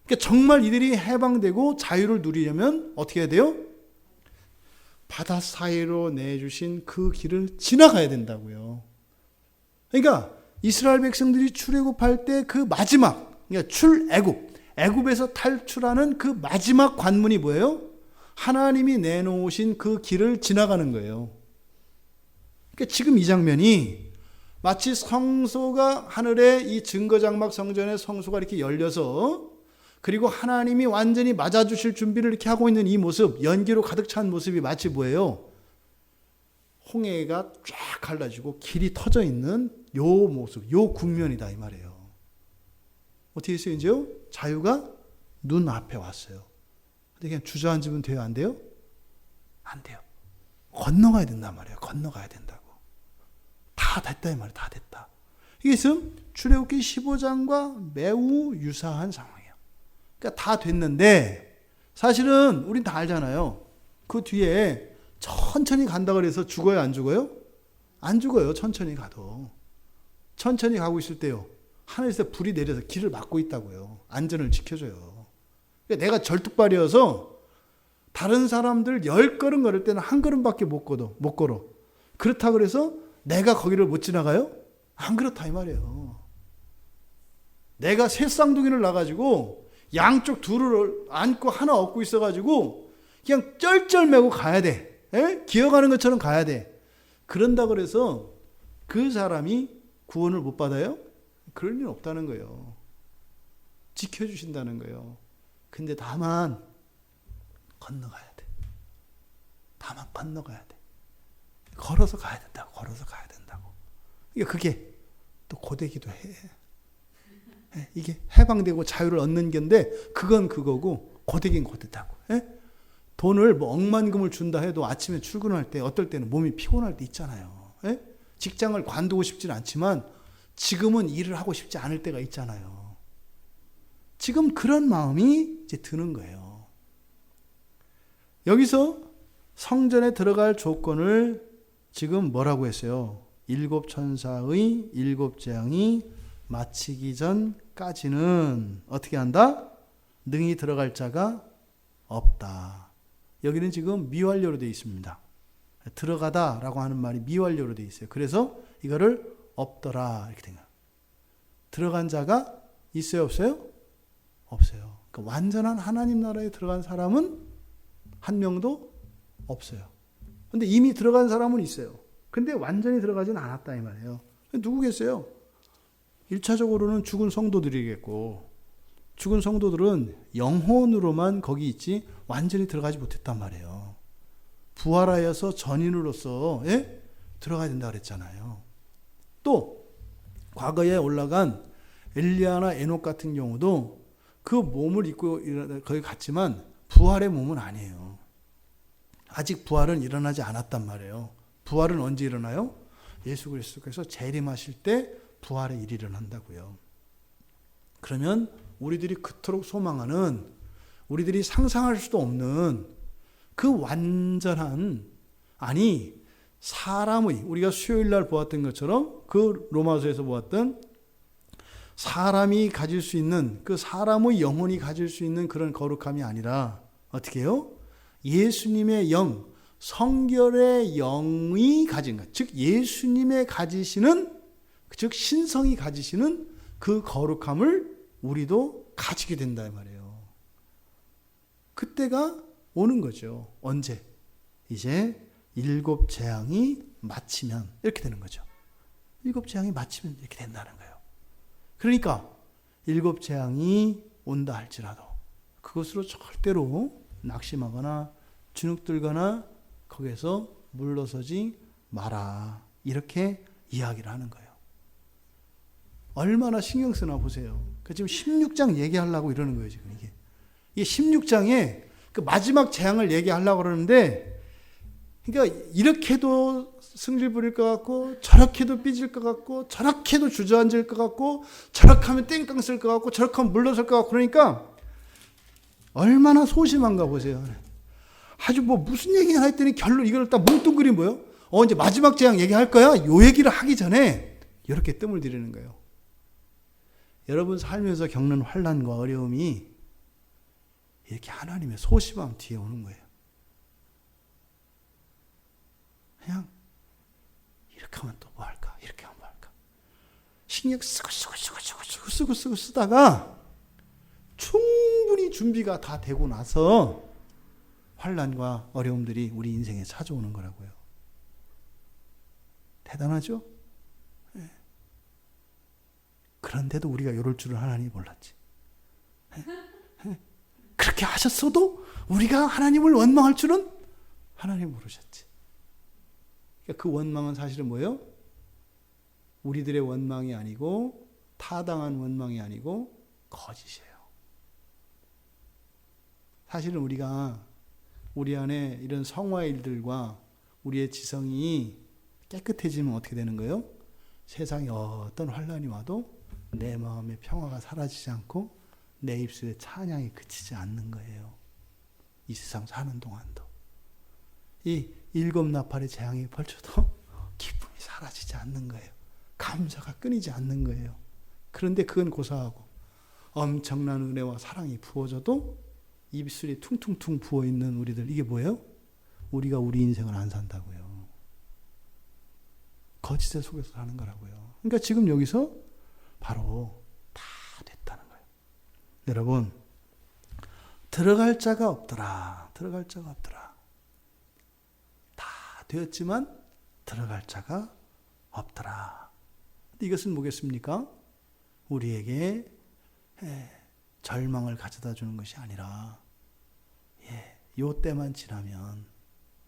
그러니까 정말 이들이 해방되고 자유를 누리려면 어떻게 해야 돼요? 바다 사이로 내주신 그 길을 지나가야 된다고요. 그러니까 이스라엘 백성들이 출애굽할 때 그 마지막, 그러니까 애굽에서 탈출하는 그 마지막 관문이 뭐예요? 하나님이 내놓으신 그 길을 지나가는 거예요. 그러니까 지금 이 장면이 마치 성소가 하늘에 이 증거장막 성전의 성소가 이렇게 열려서 그리고 하나님이 완전히 맞아주실 준비를 이렇게 하고 있는 이 모습, 연기로 가득 찬 모습이 마치 뭐예요? 홍해가 쫙 갈라지고 길이 터져 있는 요 모습, 요 국면이다 이 말이에요. 어떻게 했어요 이제요? 자유가 눈앞에 왔어요. 근데 그냥 주저앉으면 돼요? 안 돼요? 안 돼요. 건너가야 된단 말이에요. 건너가야 된다고. 다 됐다 이 말이에요. 다 됐다. 이게 지금 출애굽기 15장과 매우 유사한 상황이에요. 그러니까 다 됐는데 사실은 우린 다 알잖아요. 그 뒤에 천천히 간다 그래서 죽어요? 안 죽어요? 안 죽어요. 천천히 가도. 천천히 가고 있을 때요. 하늘에서 불이 내려서 길을 막고 있다고요. 안전을 지켜줘요. 그러니까 내가 절뚝발이어서 다른 사람들 10걸음 걸을 때는 한 걸음밖에 못 걸어. 그렇다 그래서 내가 거기를 못 지나가요? 안 그렇다 이 말이에요. 내가 새 쌍둥이를 낳아가지고 양쪽 둘을 안고 하나 업고 있어가지고 그냥 쩔쩔매고 가야 돼. 기어가는 것처럼 가야 돼. 그런다 그래서 그 사람이 구원을 못 받아요? 그럴 일 없다는 거예요. 지켜주신다는 거예요. 근데 다만 건너가야 돼. 다만 건너가야 돼. 걸어서 가야 된다고. 걸어서 가야 된다고. 그게 또 고되기도 해. 이게 해방되고 자유를 얻는 건데 그건 그거고 고되긴 고되다고. 돈을 뭐 억만금을 준다 해도 아침에 출근할 때 어떨 때는 몸이 피곤할 때 있잖아요. 직장을 관두고 싶진 않지만 지금은 일을 하고 싶지 않을 때가 있잖아요. 지금 그런 마음이 이제 드는 거예요. 여기서 성전에 들어갈 조건을 지금 뭐라고 했어요? 7천사의 7재앙이 마치기 전까지는 어떻게 한다? 능히 들어갈 자가 없다. 여기는 지금 미완료로 되어 있습니다. 들어가다라고 하는 말이 미완료로 되어 있어요. 그래서 이거를 없더라 이렇게 된 거예요. 들어간 자가 있어요? 없어요? 없어요. 그러니까 완전한 하나님 나라에 들어간 사람은 한 명도 없어요. 근데 이미 들어간 사람은 있어요. 근데 완전히 들어가진 않았다 이 말이에요. 누구겠어요? 1차적으로는 죽은 성도들이겠고 죽은 성도들은 영혼으로만 거기 있지 완전히 들어가지 못했단 말이에요. 부활하여서 전인으로서 들어가야 된다 그랬잖아요. 또 과거에 올라간 엘리야나 에녹 같은 경우도 그 몸을 입고 거기 갔지만 부활의 몸은 아니에요. 아직 부활은 일어나지 않았단 말이에요. 부활은 언제 일어나요? 예수 그리스도께서 재림하실 때 부활의 일이 일어난다고요. 그러면 우리들이 그토록 소망하는, 우리들이 상상할 수도 없는 그 완전한, 아니 사람의, 우리가 수요일 날 보았던 것처럼 그 로마서에서 보았던 사람이 가질 수 있는, 그 사람의 영혼이 가질 수 있는 그런 거룩함이 아니라 어떻게 해요? 예수님의 영, 성결의 영이 가진 것, 즉 예수님의 가지시는, 즉 신성이 가지시는 그 거룩함을 우리도 가지게 된다 이 말이에요. 그때가 오는 거죠. 언제? 이제 7재앙이 마치면 이렇게 되는 거죠. 7재앙이 마치면 이렇게 된다는 거예요. 그러니까 7재앙이 온다 할지라도 그것으로 절대로 낙심하거나 주눅들거나 거기에서 물러서지 마라. 이렇게 이야기를 하는 거예요. 얼마나 신경 쓰나 보세요. 지금 16장 얘기하려고 이러는 거예요. 지금 이게 16장에 그 마지막 재앙을 얘기하려고 그러는데, 그러니까 이렇게도 승질 부릴 것 같고 저렇게도 삐질 것 같고 저렇게도 주저앉을 것 같고 저렇게 하면 땡깡 쓸 것 같고 저렇게 하면 물러설 것 같고, 그러니까 얼마나 소심한가 보세요. 아주 뭐 무슨 얘기 하나 했더니 결론 이걸 딱 뭉뚱그린 뭐예요? 이제 마지막 재앙 얘기할 거야? 요 얘기를 하기 전에 이렇게 뜸을 들이는 거예요. 여러분 살면서 겪는 환난과 어려움이 이렇게 하나님의 소심함 뒤에 오는 거예요. 그냥 이렇게 하면 또 뭐 할까? 이렇게 하면 뭐 할까? 신경 쓰고 쓰다가 충분히 준비가 다 되고 나서 환난과 어려움들이 우리 인생에 찾아오는 거라고요. 대단하죠? 네. 그런데도 우리가 이럴 줄은 하나님이 몰랐지. 네. 그렇게 하셨어도 우리가 하나님을 원망할 줄은 하나님 모르셨지. 그러니까 그 원망은 사실은 뭐예요? 우리들의 원망이 아니고 타당한 원망이 아니고 거짓이에요. 사실은 우리가 우리 안에 이런 성화의 일들과 우리의 지성이 깨끗해지면 어떻게 되는 거예요? 세상에 어떤 환난이 와도 내 마음의 평화가 사라지지 않고 내 입술에 찬양이 그치지 않는 거예요. 이 세상 사는 동안도. 이 일곱 나팔의 재앙이 펼쳐도 기쁨이 사라지지 않는 거예요. 감사가 끊이지 않는 거예요. 그런데 그건 고사하고 엄청난 은혜와 사랑이 부어져도 입술이 퉁퉁퉁 부어있는 우리들, 이게 뭐예요? 우리가 우리 인생을 안 산다고요. 거짓의 속에서 사는 거라고요. 그러니까 지금 여기서 바로 다 됐다는 거예요. 여러분, 들어갈 자가 없더라. 들어갈 자가 없더라. 다 되었지만 들어갈 자가 없더라. 근데 이것은 뭐겠습니까? 우리에게 절망을 가져다 주는 것이 아니라 요 때만 지나면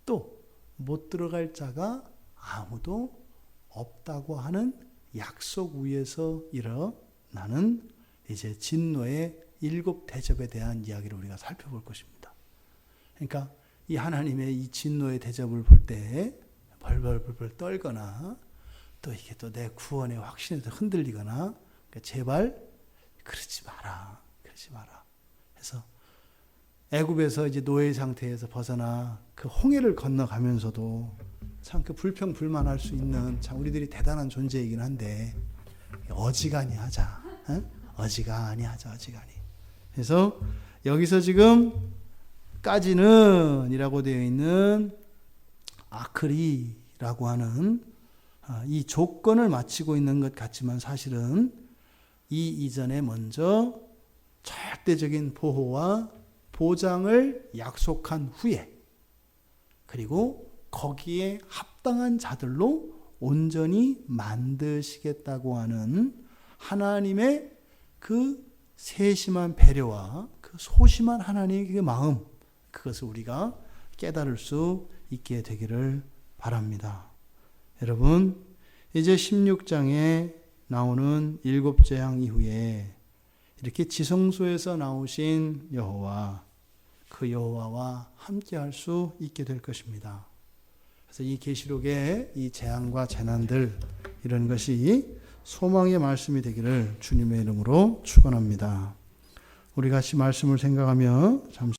또 못 들어갈 자가 아무도 없다고 하는 약속 위에서 일어나는 이제 진노의 일곱 대접에 대한 이야기를 우리가 살펴볼 것입니다. 그러니까 이 하나님의 이 진노의 대접을 볼 때 벌벌벌 떨거나 또 이게 또 내 구원의 확신에서 흔들리거나, 그러니까 제발 그러지 마라. 그러지 마라. 해서 애굽에서 이제 노예 상태에서 벗어나 그 홍해를 건너가면서도 참 그 불평불만할 수 있는 참 우리들이 대단한 존재이긴 한데 어지간히 하자. 어지간히 하자. 어지간히. 그래서 여기서 지금 까지는 이라고 되어 있는 아크리라고 하는 이 조건을 마치고 있는 것 같지만 사실은 이 이전에 먼저 절대적인 보호와 보장을 약속한 후에, 그리고 거기에 합당한 자들로 온전히 만드시겠다고 하는 하나님의 그 세심한 배려와 그 소심한 하나님의 그 마음, 그것을 우리가 깨달을 수 있게 되기를 바랍니다. 여러분, 이제 16장에 나오는 일곱 재앙 이후에 이렇게 지성소에서 나오신 여호와, 그 여호와와 함께할 수 있게 될 것입니다. 그래서 이 계시록의 이 재앙과 재난들, 이런 것이 소망의 말씀이 되기를 주님의 이름으로 축원합니다. 우리 같이 말씀을 생각하며 잠시